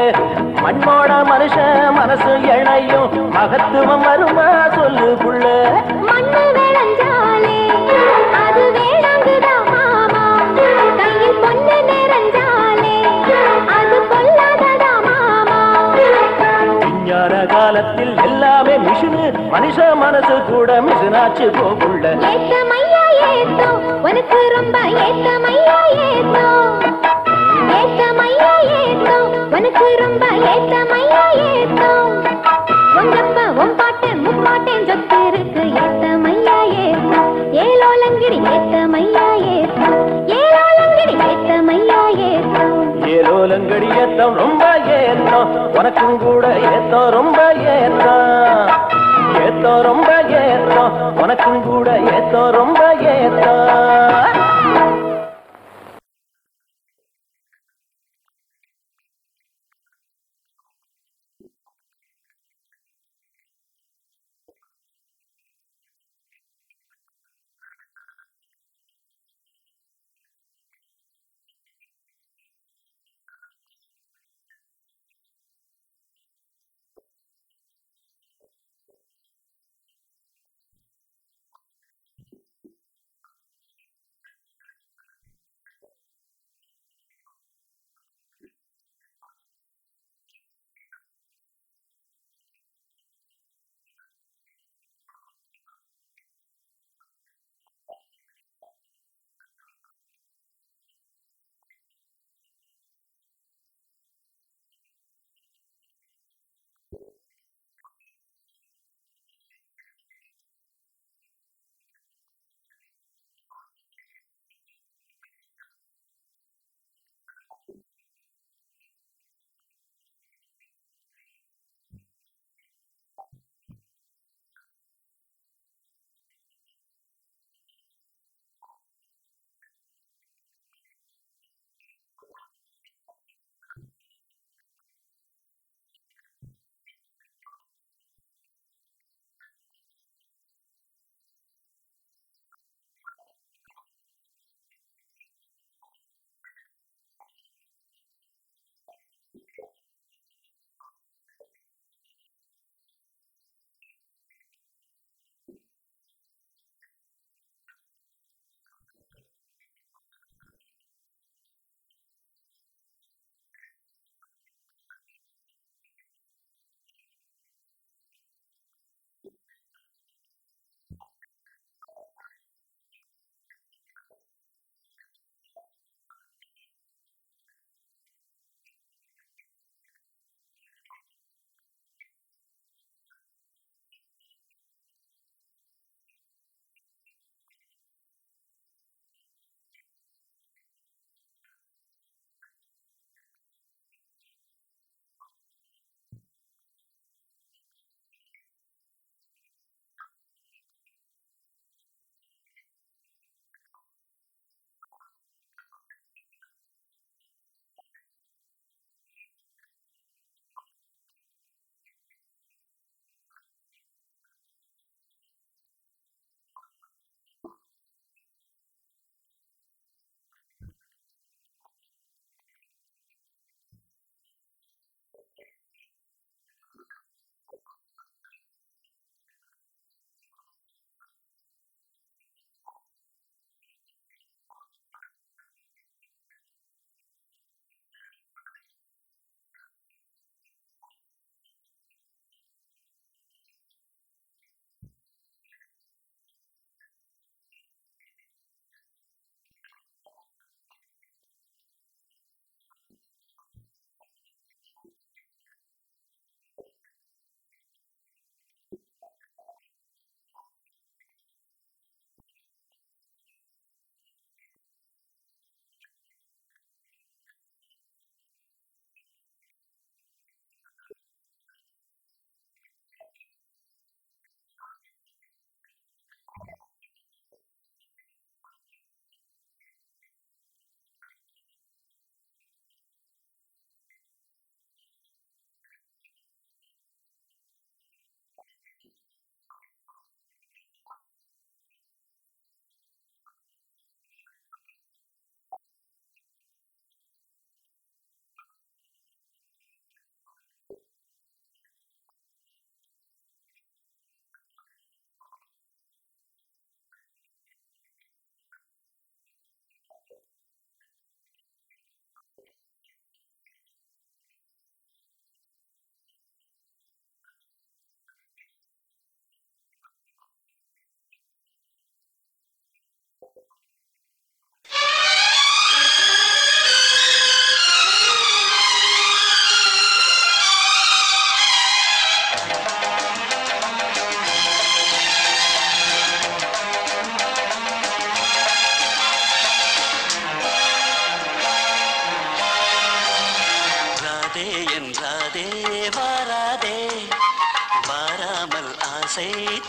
Speaker 4: மண்ணோட மனுஷன் மனசு இணையும் மகத்துவம் வருமா சொல்லு புள்ள
Speaker 3: மண்ணு விளைஞ்சாலே அது வேளாங்குதா மாமா கையில் பொண்ணு நிறைஞ்சாலே அது பொல்லாததா மாமா
Speaker 4: விஞ்ஞான காலத்தில் எல்லாமே மிஷினு மனுஷ மனசு கூட மிஷினாச்சு போகுள்ள
Speaker 3: ஏத்தமையா ஏத்தம் உனக்கு ரொம்ப ஏத்தமையா ஏத்தம் ஏத்தமையா ஏத்தம் உனக்கு ரொம்ப ஏத்தமையா ஏத்தம் உங்கப்ப உம்பாட்டன் முப்பாட்டன் சொத்து இருக்கு ஏத்தமையா ஏத்தம் ஏலோலங்கிடி ஏத்தமையா ஏத்தம் ஏலோலங்கிடி ஏத்தமையா ஏத்தம்
Speaker 4: ஏலோ ஓலங்கடி ஏத்தம் ரொம்ப ஏத்தம் உனக்கும் கூட ஏத்தம் ரொம்ப ஏத்தம் ஏத்தம் ரொம்ப ஏத்தம் உனக்கும் கூட ஏத்தம் ரொம்ப ஏத்தம்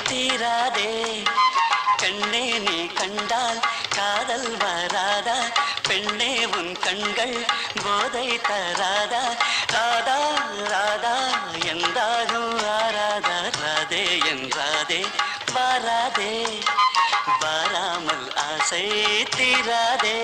Speaker 2: தீராதே கண்ணே நீ கண்டால் காதல் வராதா பெண்ணே உன் கண்கள் போதை தராதா ராதா ராதா என்றாகும் ஆராதா ராதே என்றாதே வாராதே வாராமல் ஆசை தீராதே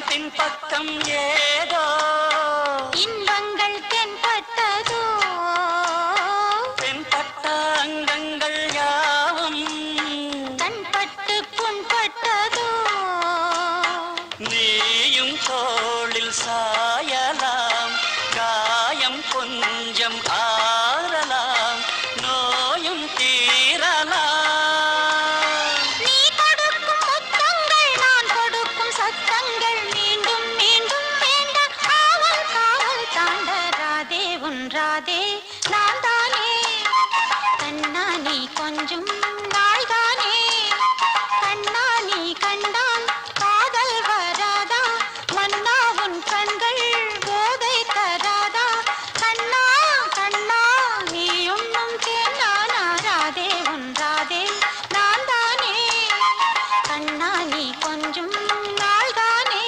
Speaker 2: பின்பக்கம் ஏதோ
Speaker 1: இன்பங்கள் தென்பட்டதோ
Speaker 2: தென்பட்ட அங்கங்கள் யாவும்
Speaker 1: கண்பட்டு புண்பட்டதோ
Speaker 2: நீயும் தோளில் சாயலாம் காயம் கொஞ்சம் ஆறலாம் நோயும் தீரலாம்
Speaker 1: நீ கொடுக்கும் முத்தங்கள் நான் கொடுக்கும் சத்தங்கள் மீண்டும் மீண்டும் வேண்டாம் காவல் காவல் தாண்ட ராதே ஒன்றாதே நான் தானே கண்ணா நீ கொஞ்சம் நாள்தானே கண்ணா நீ கண்டால் காதல் வராதா மன்னா உன் கண்கள் போதை தராதா கண்ணா கண்ணா நீ உண்ணும் தேனானா ராதே ஒன்றாதே நான் தானே கண்ணா நீ கொஞ்சம் நாள்தானே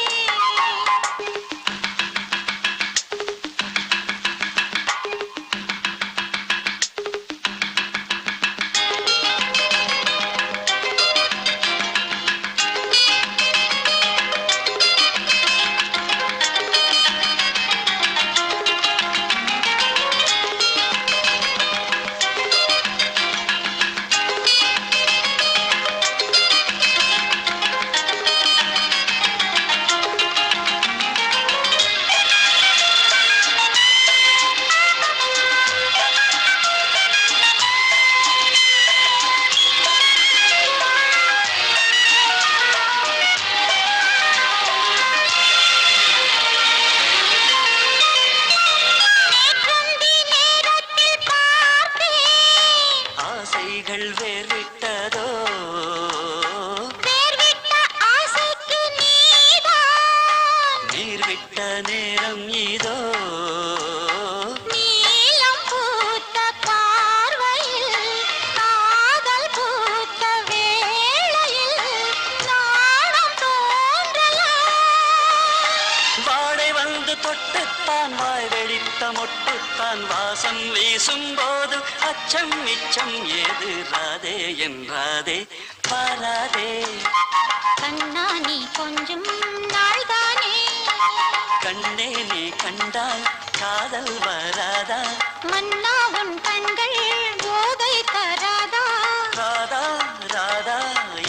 Speaker 1: நேற்றந்தி நேரத்தில் பார்த்தேன்
Speaker 2: ஆசைகள் வேர்விட்டதோ
Speaker 1: வேர்விட்ட ஆசைக்கு நீதான்
Speaker 2: நீர்விட்ட நேரம் இதோ
Speaker 1: நீலம் பூத்த பார்வையில் காதல் பூத்த வேளையில் நாணம் தோன்றலாம்
Speaker 2: வாடை வந்து தொட்டுத்தான் வாய் வெடித்த மொட்டுத்தான் வாசம் வீசும் போது அச்சம் மிச்சம் ஏது ராதே என்றாதே பாராதே
Speaker 1: கண்ணா நீ கொஞ்சம் நாள்தானே
Speaker 2: கண்ணே நீ கண்டால் காதல் வராதா
Speaker 1: மன்னா உன் கண்கள் போதை தராதா
Speaker 2: ராதா ராதா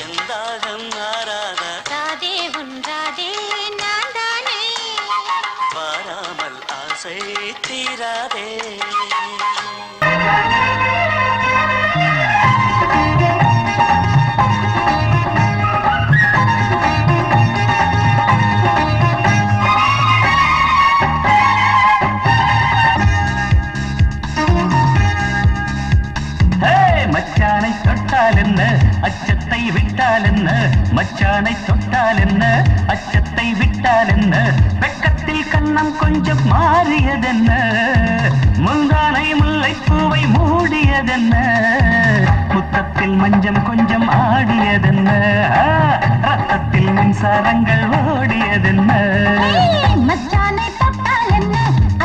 Speaker 2: எந்தாகம் ஆராதா
Speaker 1: ராதே ஒன்றாதே நான் தானே
Speaker 2: வாராமல் ஆசை தீராதே மச்சானை தொட்டால் என்ன அச்சத்தை விட்டால் என்ன மச்சானை தொட்டால் என்ன அச்சத்தை விட்டால் என்ன வெக்கத்தில் கண்ணம் கொஞ்சம் மாறியதென்ன முந்தானை முல்லைப்பூவை மூடியதென்ன முத்தத்தில் மஞ்சம் கொஞ்சம் ஆடியதென்ன ரத்தத்தில் மின்சாரங்கள் ஓடியதென்ன
Speaker 3: மச்சானை தொட்டால் என்ன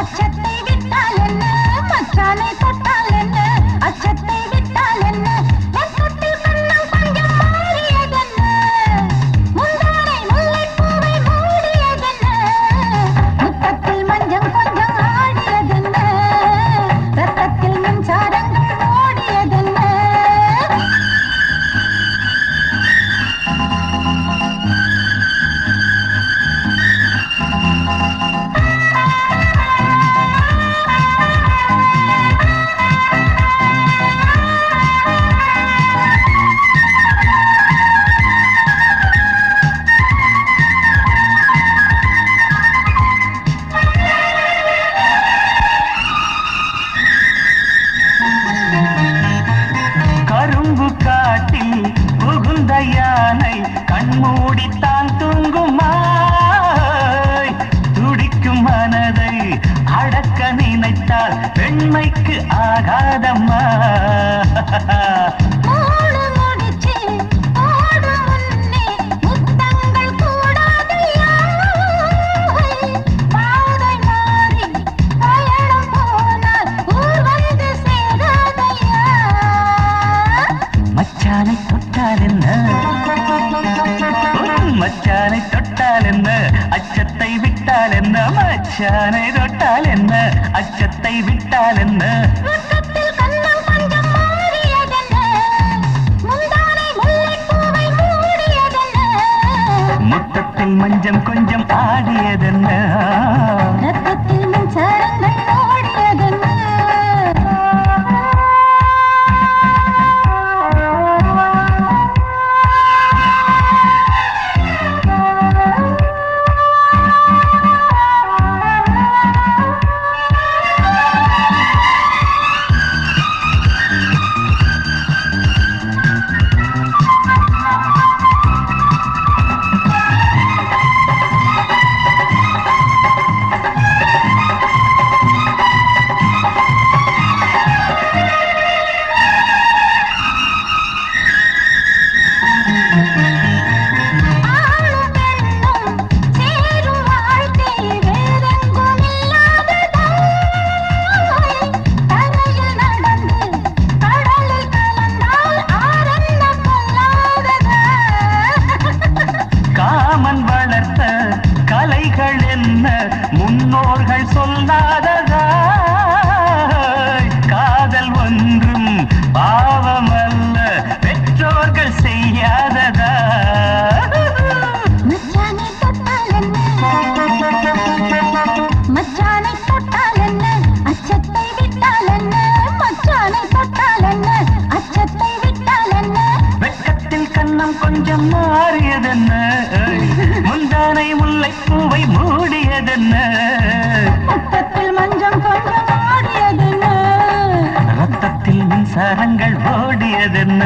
Speaker 3: அச்சத்தை விட்டால் என்ன மச்சானை தொட்டால் என்ன அச்சத்தை விட்டால் என்ன வெக்கத்தில் கண்ணம் கொஞ்சம் மாறியதென்ன முந்தானை முல்லைப்பூவை மூடியதென்ன முத்தத்தில் மஞ்சம் கொஞ்சம் ஆடியதென்ன ரத்தத்தில் மின்சாரங்கள் ஓடியதென்ன
Speaker 2: மணிக்கு ஆகாதம்மா.
Speaker 3: மூணு முடிச்சு போடும் முன்னே முத்தங்கள் கூடாதையா. பாதை மாறி பயணம் போனால் ஊர் வந்து சேராதையா.
Speaker 2: மச்சானை தொட்டால் என்ன, மச்சானை தொட்டால் என்ன, அச்சத்தை விட்டால் என்ன, மச்சானை தொட்டால் என்ன, அச்சத்தை விட்டால் என்ன.
Speaker 3: முத்தத்தில் கண்ணம் கொஞ்சம் மாறியதென்ன, முந்தானை முல்லைப்பூவை மூடியதென்ன.
Speaker 2: முத்தத்தில் மஞ்சம் கொஞ்சம் ஆடியதென்ன,
Speaker 3: ரத்தத்தில் மின்சாரங்கள் ஓடியதென்ன. ஆணும் பெண்ணும் சேரும் வாழ்க்கை வேறெங்கும் இல்லாததாய். தரையில் நடந்து கடலில் கலந்தால் ஆரென்ன பொல்லாததா.
Speaker 2: காமன் வளர்த்த கலைகள் என்ன முன்னோர்கள் சொல்லாததா. காதல் ஒன்றும் பாவமல்ல பெற்றோர்கள் செய்யாததா.
Speaker 3: மச்சானை தொட்டால் என்ன, மச்சானை தொட்டால் என்ன, அச்சத்தை விட்டால் என்ன. மச்சானை தொட்டால் என்ன, அச்சத்தை விட்டால் என்ன.
Speaker 2: வெட்கத்தில் கண்ணம் கொஞ்சம் மாறியதென்ன, முந்தானை முல்லைப்பூவை மூடியதென்ன.
Speaker 3: முத்தத்தில் மஞ்சம் கொஞ்சம் ஆடியதென்ன,
Speaker 2: ரத்தத்தில் மின்சாரங்கள் ஓடியதென்ன.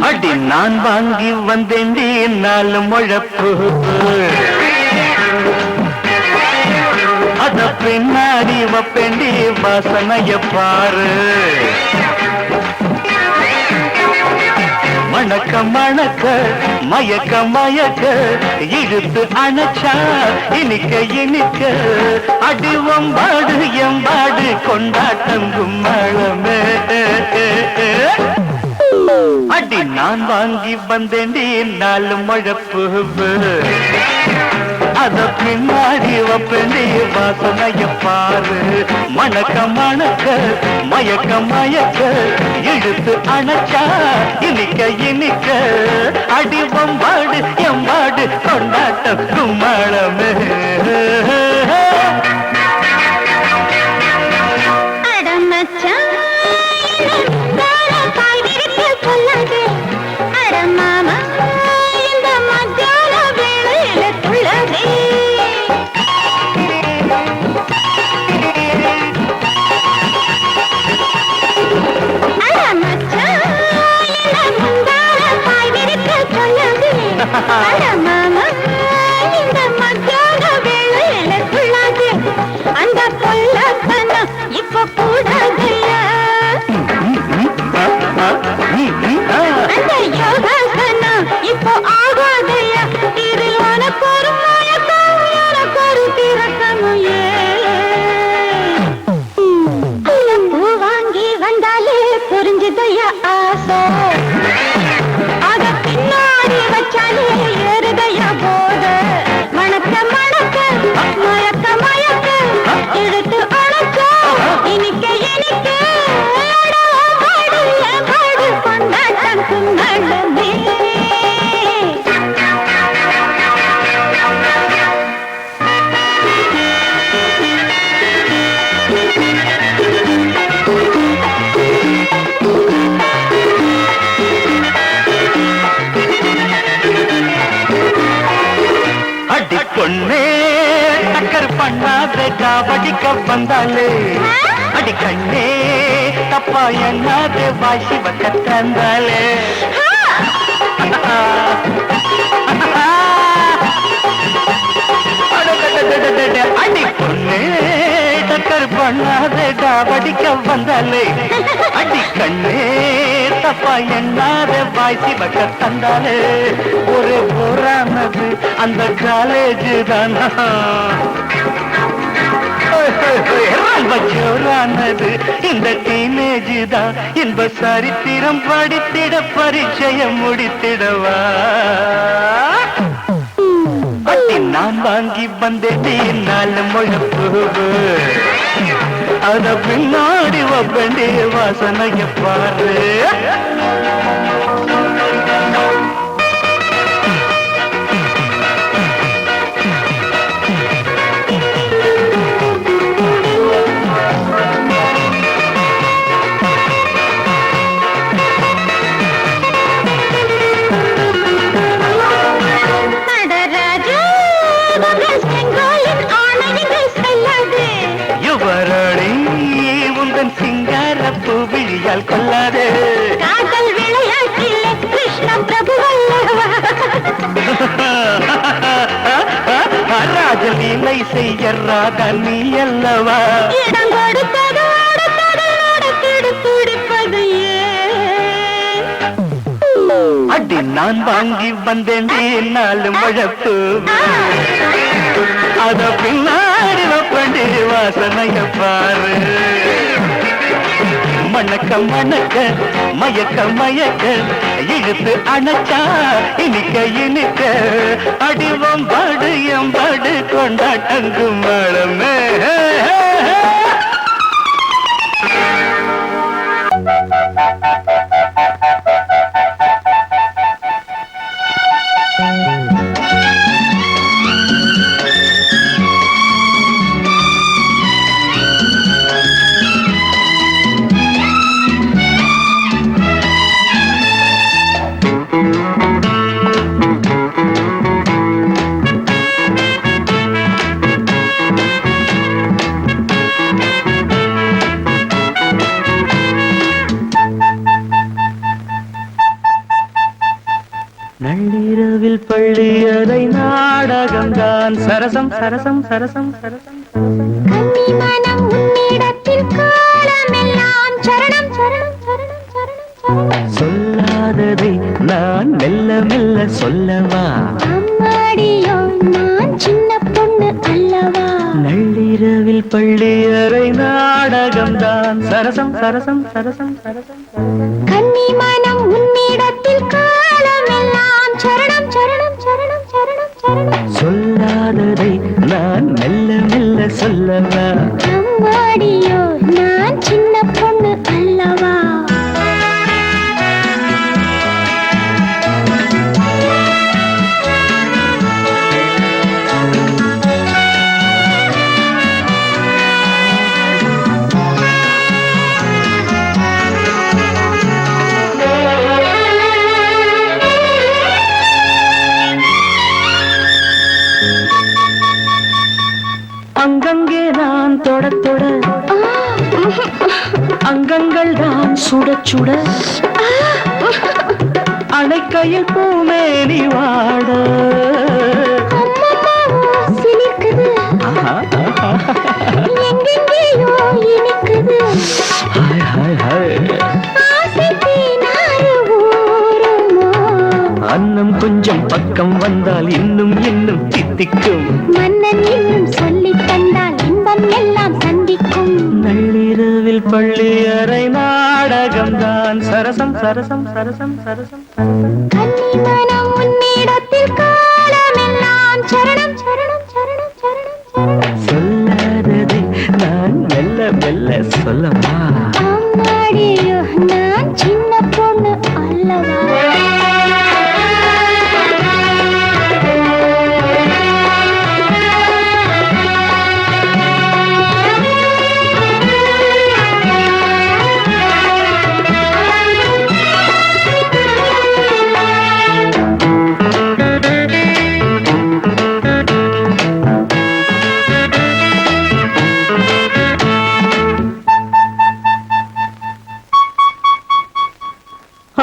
Speaker 2: அடி நான் வாங்கி வந்தேண்டி நாலு முழப்பு, அத பின்னாடி வப்பேண்டி வாசனைய பாரு. மணக்க மணக்க மயக்க மயக்க இழுத்து அணைச்சா இனிக்க இனிக்க அடிவம்பாடு எம்பாடு கொண்டாட்டம் கும்மளமே. அடி நான் வாங்கி வந்தேண்டி நாலு முழப்பு, அத பின்னாடி வப்பேண்டி வாசனைய பாரு. மணக்க மணக்க மயக்க மயக்க இழுத்து அணைச்சா இனிக்க இனிக்க அடிவம்பாடு எம்பாடு கொண்டாட்டம் கும்மளமே.
Speaker 3: அட மச்சான் தாய் விரிக்க சொல்லாது. அட மாமா இந்த மத்தியான வேளையில துள்ளதே. அட மச்சான் இந்த முந்தான தாய் விரிக்க சொல்லாது. அட மாமா இந்த மத்தியான வேளையில துள்ளதே.
Speaker 2: பண்ணாதே காவடிக்க வந்தாலே அடி கண்ணே தப்பா எண்ணாதே வாசி வக்க தந்தாலே அடி பொண்ணே டக்கர் பண்ணாதே காவடிக்க வந்தாலே அடி கண்ணே தப்பா எண்ணாதே வாசி வக்க தந்தாலே ஒரு போரானது அந்த காலேஜ் தானா ரொம்ப ஜோரானது இந்த டீனேஜ் தான் இன்ப சரித்திரம் படித்திட பரிச்சயம் முடித்திடவா பட்டி நான் வாங்கி வந்தேன் நாலு முழப்பு அத பின்னாடி வப்பண்டி வாசனைய பாரு சிங்காரப்பு விழியால் கொள்ளாதே
Speaker 3: காதல் விளையாட்டில் கிருஷ்ண பிரபு
Speaker 2: ராஜலீலை செய்ய ராதா நீ அல்லவா
Speaker 3: இடம் கொடுத்தது துடிப்பது
Speaker 2: அடி நான் வாங்கி வந்தேன் நாலு முழப்பு அத பின்னாடி வப்பண்டி வாசனைய பாரு மணக்க மணக்க மயக்க மயக்க இழுத்து அணைச்சா இனிக்க இனிக்க அடிவம் பாடு எம்பாடு கொண்டாட்டங்கு மழமே நள்ளிரவில் பள்ளியறை நாடகம்தான் சரசம் சரசம் சரசம் சரசம்
Speaker 3: கன்னி மனம் உன்னிடத்தில் காலமெல்லாம் சரணம் சரணம் சரணம் சரணம்
Speaker 2: சொல்லாததை நான் மெல்ல மெல்ல சொல்லவா
Speaker 3: அம்மாடியோ நான் சின்ன பொண்ணு அல்லவா
Speaker 2: நள்ளிரவில் பள்ளியறை நாடகம்தான் சரசம் சரசம் சரசம் சரசம்
Speaker 3: கன்னி மனம் உன்னிடத்தில் காலமெல்லாம் சரணம் சரணம் சரணம் சரணம் சரணம்
Speaker 2: சொல்லாததை நான் மெல்ல மெல்ல சொல்லவா
Speaker 3: அம்மாடியோ நான் சின்ன பொண்ணு அல்லவா
Speaker 2: அங்கங்கே நான் தொட தொட அங்கங்கள் தான் சுட சுட அணைக்கையில் பூமேனி வாட
Speaker 3: சிலிக்குது எங்கெங்கேயோ இனிக்குது
Speaker 2: ஹாய் ஹாய் ஹாய்
Speaker 3: ஆசை தீனாறு ஊருமோ
Speaker 2: அன்னம் கொஞ்சம் பக்கம் வந்தால் இன்னும் இன்னும் தித்திக்கும்
Speaker 3: மன்னன் இன்னும் சொல்லித் தந்தால் இன்பம் எல்லாம் சந்திக்கும்
Speaker 2: நள்ளிரவில் பள்ளியறை நாடகம்தான் சரசம் சரசம் சரசம் சரசம் சரசம்
Speaker 3: கன்னி மனம் உன்னிடத்தில் காலமெல்லாம் சரணம் சரணம் சரணம் சரணம் சரணம்
Speaker 2: சொல்லாததை நான் மெல்ல மெல்ல சொல்லவா
Speaker 3: அம்மாடியோ நான் சின்ன பொண்ணு அல்லவா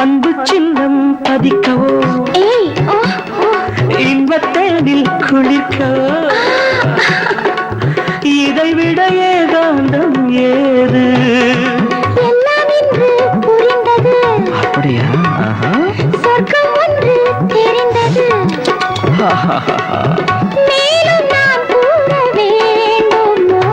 Speaker 2: அன்பு சின்னம் பதிக்கவோ இன்பத்தேனில் குளிக்கவோ இதைவிட ஏகாந்தம் ஏது
Speaker 3: எல்லாம் இன்று புரிந்தது
Speaker 2: அப்படியா
Speaker 3: சொர்க்கம் ஒன்று தெரிந்தது மேலும் நான் கூற வேண்டுமா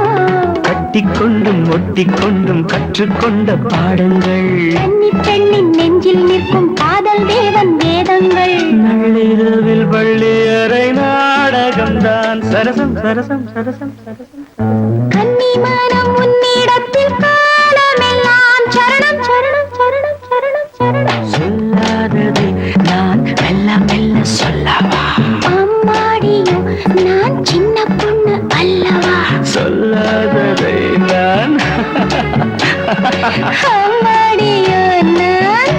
Speaker 2: கட்டிக்கொண்டும் ஒட்டிக்கொண்டும் கற்றுக்கொண்ட பாடங்கள்
Speaker 3: கன்னி பெண்ணின் நெஞ்சில் நிற்கும் காதல் தேவன் வேதங்கள்
Speaker 2: நள்ளிரவில் பள்ளியறை நாடகம்தான் சரசம் சரசம் சரசம் சரசம்
Speaker 3: கன்னிமானம் உன்னிடத்தில் காலமெல்லாம் சரணம் சரணம் சரணம் சரணம் சரணம்
Speaker 2: சொல்லாததை நான் மெல்ல மெல்ல சொல்லவா
Speaker 3: அம்மாடியோ நான் சின்ன பொண்ணு அல்லவா
Speaker 2: சொல்லாததை நான்
Speaker 3: அம்மாடியோ நான்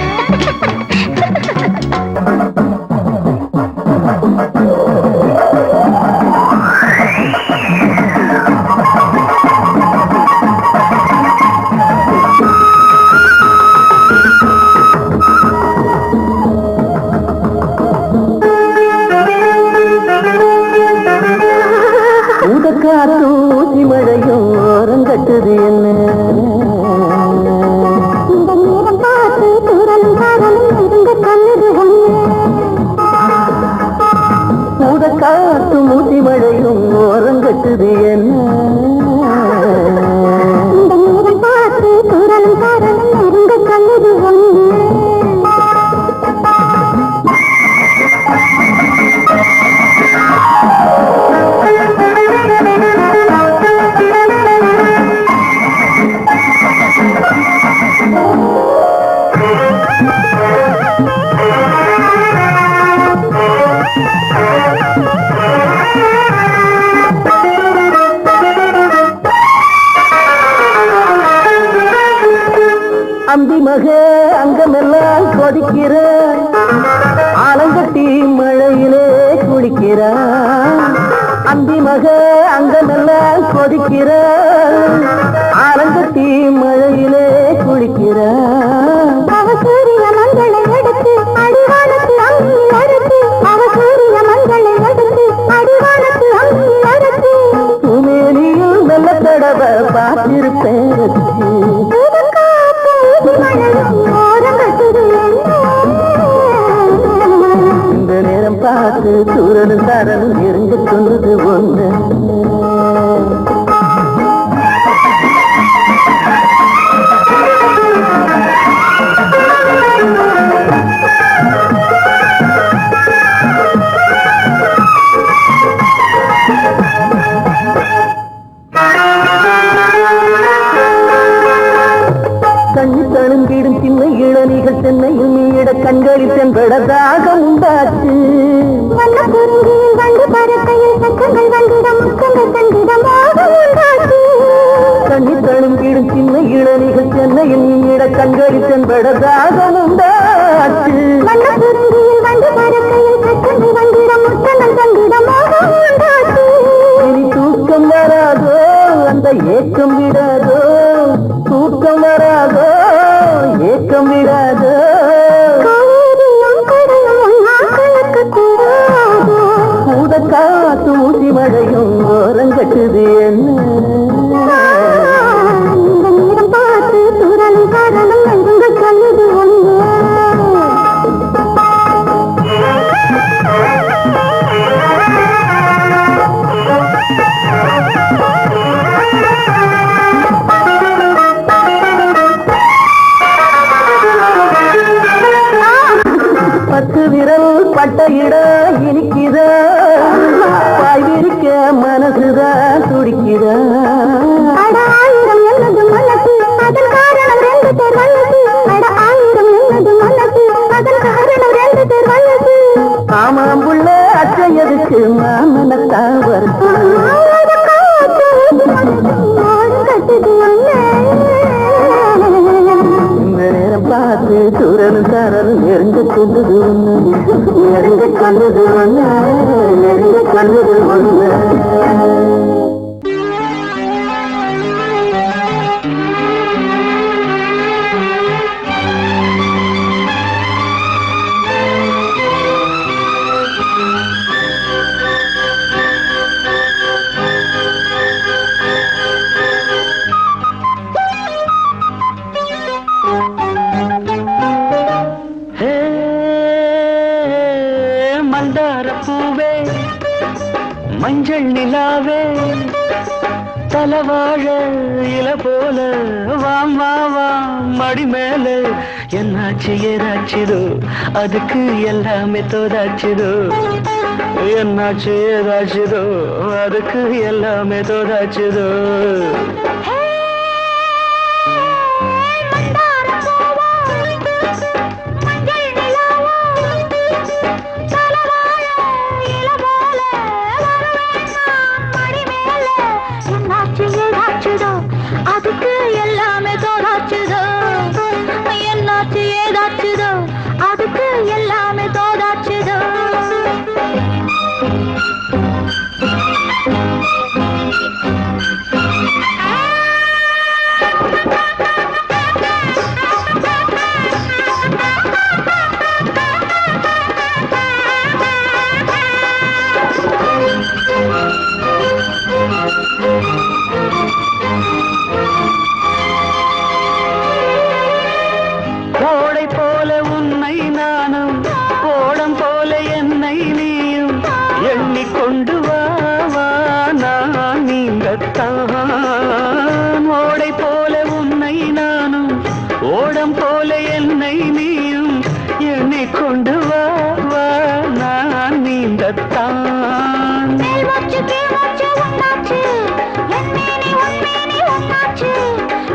Speaker 4: ஊசி மழையும் ஓரங்கட்டுது என்ன
Speaker 3: இந்த நேரம் பார்த்து தூரலும் காதலும் இருந்த கண்ணது ஒன்று
Speaker 4: ஊதக்காத்து ஊசி மழையும் ஓரங்கட்டுது என்ன
Speaker 3: இந்த நேரம் பார்த்து தூரலும் காதலும் இருந்த கண்ணது ஒன்று
Speaker 4: அம்பி மக அங்கமெல்லாம் கொதிக்கிற ஆலங்கட்டி மழையிலே குளிக்கிற அம்பி மக அங்கமெல்லாம் கொதிக்கிற ஆலங்கட்டி மழையிலே குளிக்கிற
Speaker 3: அவசூரிய மங்களை எடுத்து அடிவானத்து அம்பி அறுத்து அவசூரிய மங்களை எடுத்து அடிவானத்து அம்பி அறுத்து
Speaker 4: துமேனியில் நல்ல தடவை பார்த்திருப்பேன் இந்த நேரம் பார்த்து சூரனும் சாரனும் இருந்து கொண்டது ஒன்று கண்ணி தழும்பிடும் சின்ன இளநிகள் சென்னையில் மீட கண்களில் சென்றதாக உண்டாச்சு
Speaker 3: வண்ண குறுங்கியில் வண்டு பறக்கையில் சக்கங்கள் வண்டிடம் முக்கங்கள் தண்டிடமாக உண்டாச்சு
Speaker 4: கண்ணி தழும்பிடும் சின்ன இளநிகள் சென்னையில் மீட கண்களில் சென்றதாக உண்டாச்சு
Speaker 3: வண்ண குறுங்கியில் வண்டு பறக்கையில் சக்கங்கள் வண்டிடம் முக்கங்கள் தண்டிடமாக உண்டாச்சு
Speaker 4: இனி தூக்கம் வராதோ அந்த ஏக்கம் விடாதோ தூக்கம் வராதோ ஏக்கம் விடாதோ
Speaker 3: காவேரியும் கடலும் ஒன்றாக்களுக்கு கூடாதோ
Speaker 4: ஊதக்காத்து ஊசி மழையும் ஓரங்கட்டுது என்ன
Speaker 3: இந்த நேரம் பார்த்து தூரலும் காரணம் எங்க கண்ணது ஒன்று
Speaker 4: பத்து விரல் பட்ட இடம் இனிக்குத பாய் விரிக்க மனசுதான் துடிக்குத
Speaker 3: ஆயிரம் என்னது மனசு அதன் காரணம் ரெண்டு பேர் வல்லது ஆயிரம் என்னது மனசு அதன் காரணம் ரெண்டு பேர் வல்லது
Speaker 4: ஆமாம் புள்ள அச்சை எதுக்கு மாமனத்தான் வருது இந்த நேரம் பார்த்து சூரனும் சாரனும் நெருங்க கொண்டது ஒண்ணு நெருங்க கொண்டது ஒண்ணு நெருங்க கொண்டது ஒண்ணு
Speaker 2: மஞ்சள் நிலாவே தலவாழ இல போல வாம் வா வாம் மடி மேல என்னாச்சு ஏதாச்சுதோ அதுக்கு எல்லாமே தோதாச்சுதோ என்னாச்சு ஏதாச்சுதோ அதுக்கு எல்லாமே தோதாச்சுதோ
Speaker 3: அதுக்கு எல்லாமே தோதாச்சுதோ என்னாச்சு ஏதாச்சுதோ அதுக்கு எல்லாமே தோதாச்சுதோ
Speaker 2: கோடை போல உன்னை நானும் கோடம் போல என்னை நீயும் எண்ணிக்கொண்டு வா வா நான் நீங்கத்தான் ஓடை போல உன்னை நானும் ஓடம் போல என்னை நீயும் எண்ணிக்கொண்டு வா வா நான் நீங்கத்தான்
Speaker 3: மேல்மூச்சு கீழ்மூச்சு உண்டாச்சு என்மேனி உன்மேனி உண்டாச்சு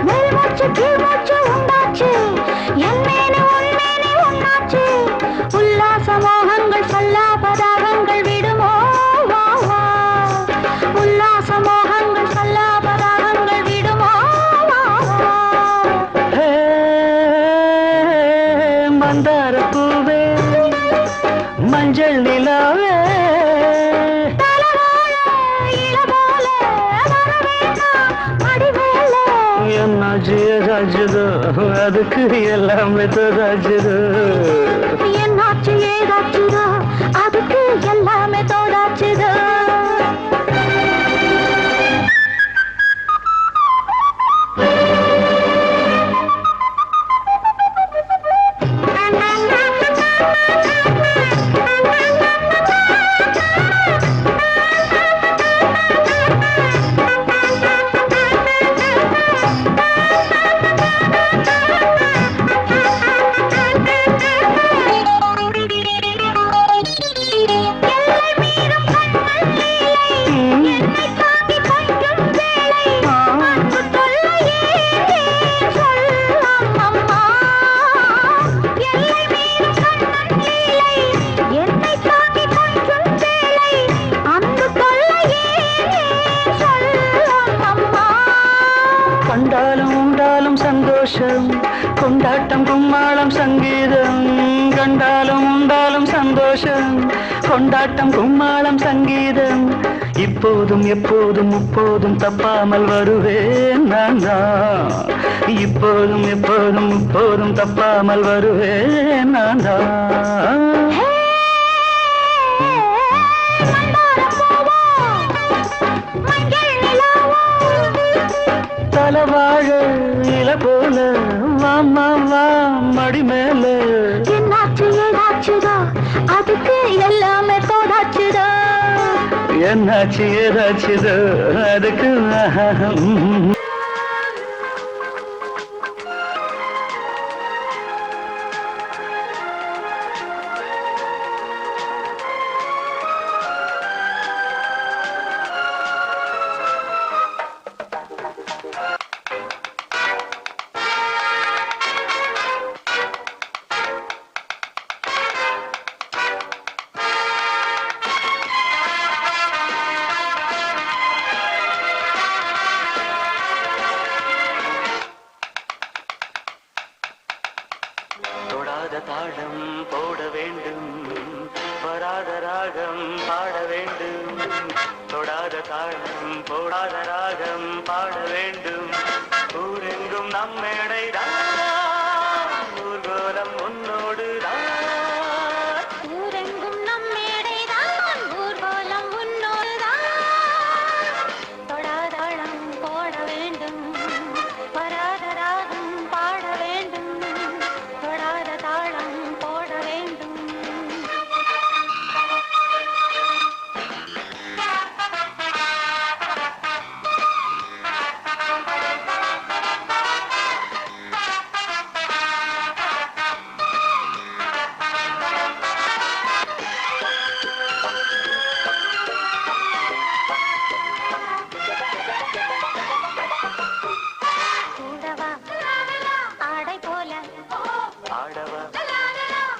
Speaker 3: மேல்மூச்சு கீழ்மூச்சு உண்டாச்சு என்மேனி உன்மேனி உண்டாச்சு உல்லாச மோகங்கள் சல்லாபதாகங்கள் விடுமோ வா வா உல்லாச மோகங்கள் சல்லாபதாகங்கள் விடுமோ வா வா
Speaker 2: ஹே, மந்தார பூவே மஞ்சள் நிலாவே என்னாச்சு ஏதாச்சுதோ அதுக்கு எல்லாமே தோதாச்சுதோ
Speaker 3: என்னாச்சு ஏதாச்சுதோ அதுக்கு எல்லாமே தோதாச்சுதோ
Speaker 2: கண்டாலும் உண்டாலும் சந்தோஷம் கொண்டாட்டம் கும்மாளம் சங்கீதம் கண்டாலும் உண்டாலும் சந்தோஷம் கொண்டாட்டம் கும்மாளம் சங்கீதம் இப்போதும் எப்போதும் முப்போதும் தப்பாமல் வருவேன் நான் தான் இப்போதும் எப்போதும் முப்போதும் தப்பாமல் வருவேன் நான் தான் தலவாழ இல போல வாமா வா மடி மேல
Speaker 3: என்னாச்சு ஏதாச்சுதோ அதுக்கு எல்லாமே தோதாச்சுதோ
Speaker 2: என்னாச்சு ஏதாச்சுதோ அதுக்கு தொடாத தாளம் போட வேண்டும் வராத ராகம் பாட வேண்டும் தொடாத தாளம் போடாத ராகம் பாட வேண்டும் ஊரெங்கும் நம்மேடைதான் ஊர்கோலம் உன்னோடு
Speaker 3: ஊரெங்கும் நம் மேடைதான் ஊர்வலம் உன்னோடுதான் தொடாதாளம் போட வேண்டும் வராத ராகம் பாட வேண்டும் தொடாத தாளம் போட வேண்டும்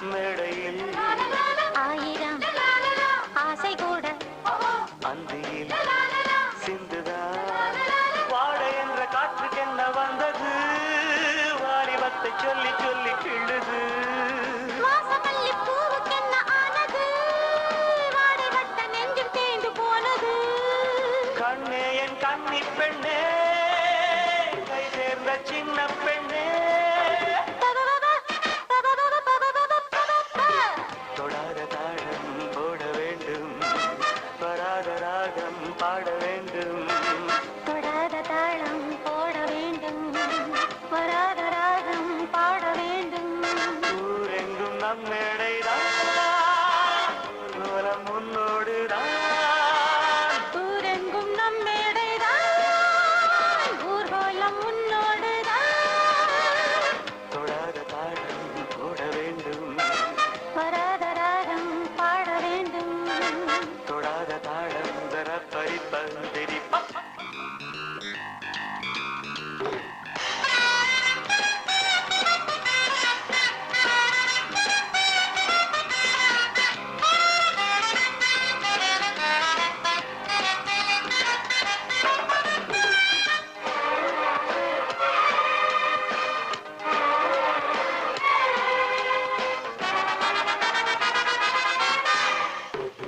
Speaker 2: மேடையில்
Speaker 3: ஆயிரம் ஆசை கூட
Speaker 2: அந்தியில் சிந்துதான் வாட என்ற காற்றுக்கு என்ன வந்தது வாலிபத்தை சொல்லி சொல்லி கிள்ளுது
Speaker 3: வாசமல்லி பூவுக்கு என்ன ஆனது வாடை வட்ட நெஞ்சும் தேய்ந்து போனது
Speaker 2: கண்ணே என் கன்னி பெண்ணே கை சேர்ந்த சின்ன பெண்ணே தொடாத தாழம் போட வேண்டும் வராத ராகம் பாட வேண்டும்
Speaker 3: தொடாத தாளம் போட வேண்டும் வராத ராகம் பாட வேண்டும்
Speaker 2: ஊரெங்கும் நம் மேடைதான் ஊர்வலம் முன்னோடுதான்
Speaker 3: ஊரெங்கும் நம் மேடைதான் ஊர்வலம் முன்னோடுதான்
Speaker 2: தொடாத தாழம் போட வேண்டும்
Speaker 3: வராத ராகம் பாட வேண்டும்
Speaker 2: தொடாத தாழம் தர பறிப்ப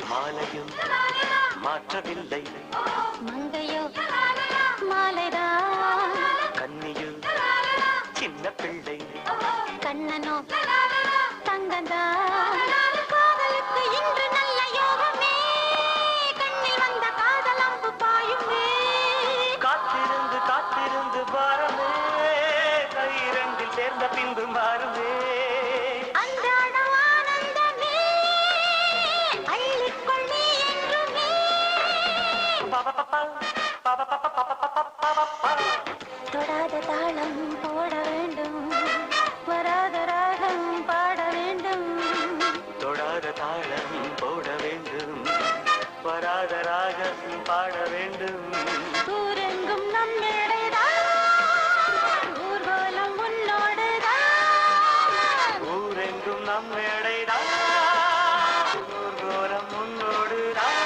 Speaker 2: மாலையும் மாற்றவில்லை
Speaker 3: மங்கையோ மாலைதான்
Speaker 2: கன்னியும் சின்ன பிள்ளை
Speaker 3: கண்ணனோ தங்கந்தான் காதலுக்கு இன்று நல்ல யோகமே கண்ணில் வந்த காதல் அம்பு பாயுமே
Speaker 2: காத்திருந்து காத்திருந்து பாரமே கைரண்டில் சேர்ந்த பின்பு மாறுமே
Speaker 3: அன்றாடம் ஆனந்தமே அள்ளிக்கொள் நீ என்றுமே தொடாத தாளம் போட வேண்டும் வராத ராகம் பாட வேண்டும்
Speaker 2: தொடாத தாளம் போட வேண்டும் வராத ராகம் பாட வேண்டும்
Speaker 3: ஊரெங்கும் நம் மேடைதான் ஊர்வலம் முன்னோடுதான்
Speaker 2: ஊரெங்கும் நம் மேடைதான் ஊர்கோலம் முன்னோடுதான்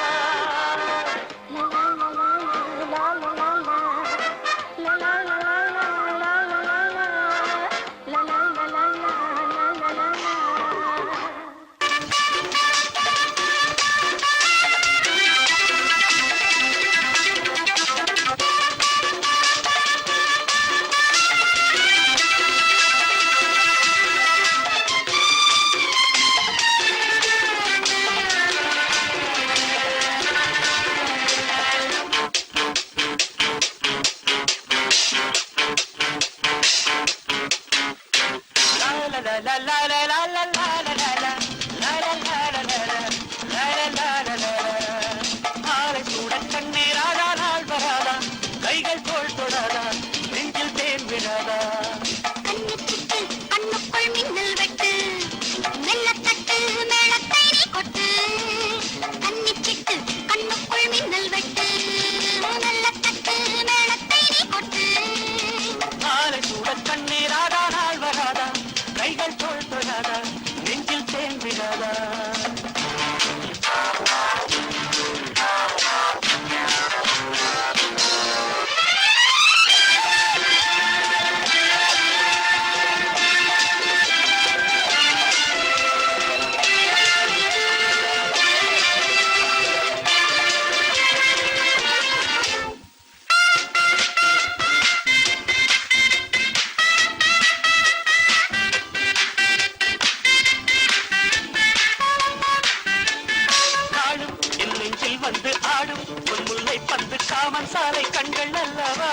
Speaker 2: ஆலை சூட கண்ணீராடா நாள் வராதா கைகள் தோள் தொடாதா நெஞ்சில் தேன் விடாதா
Speaker 3: கண்ணுச்சிட்டு கண்ணுக்குள் மின்னல் வெட்டு மெல்லத்தட்டு மேளத்தை நீ கொட்டு கண்ணிச்சிட்டு கண்ணுக்குள் மின்னல் வெட்டு மெல்லத்தட்டு மேளத்தை நீ கொட்டு
Speaker 2: ஆலை சூட கண்ணீராடா நாள் வராதா கைகள் தோள் தொடாதா நெஞ்சில் தேன் விடாதா காடும் என் நெஞ்சில் வந்து ஆடும் பொன் முல்லை பந்து காமன் சாலை கண்கள் அல்லவா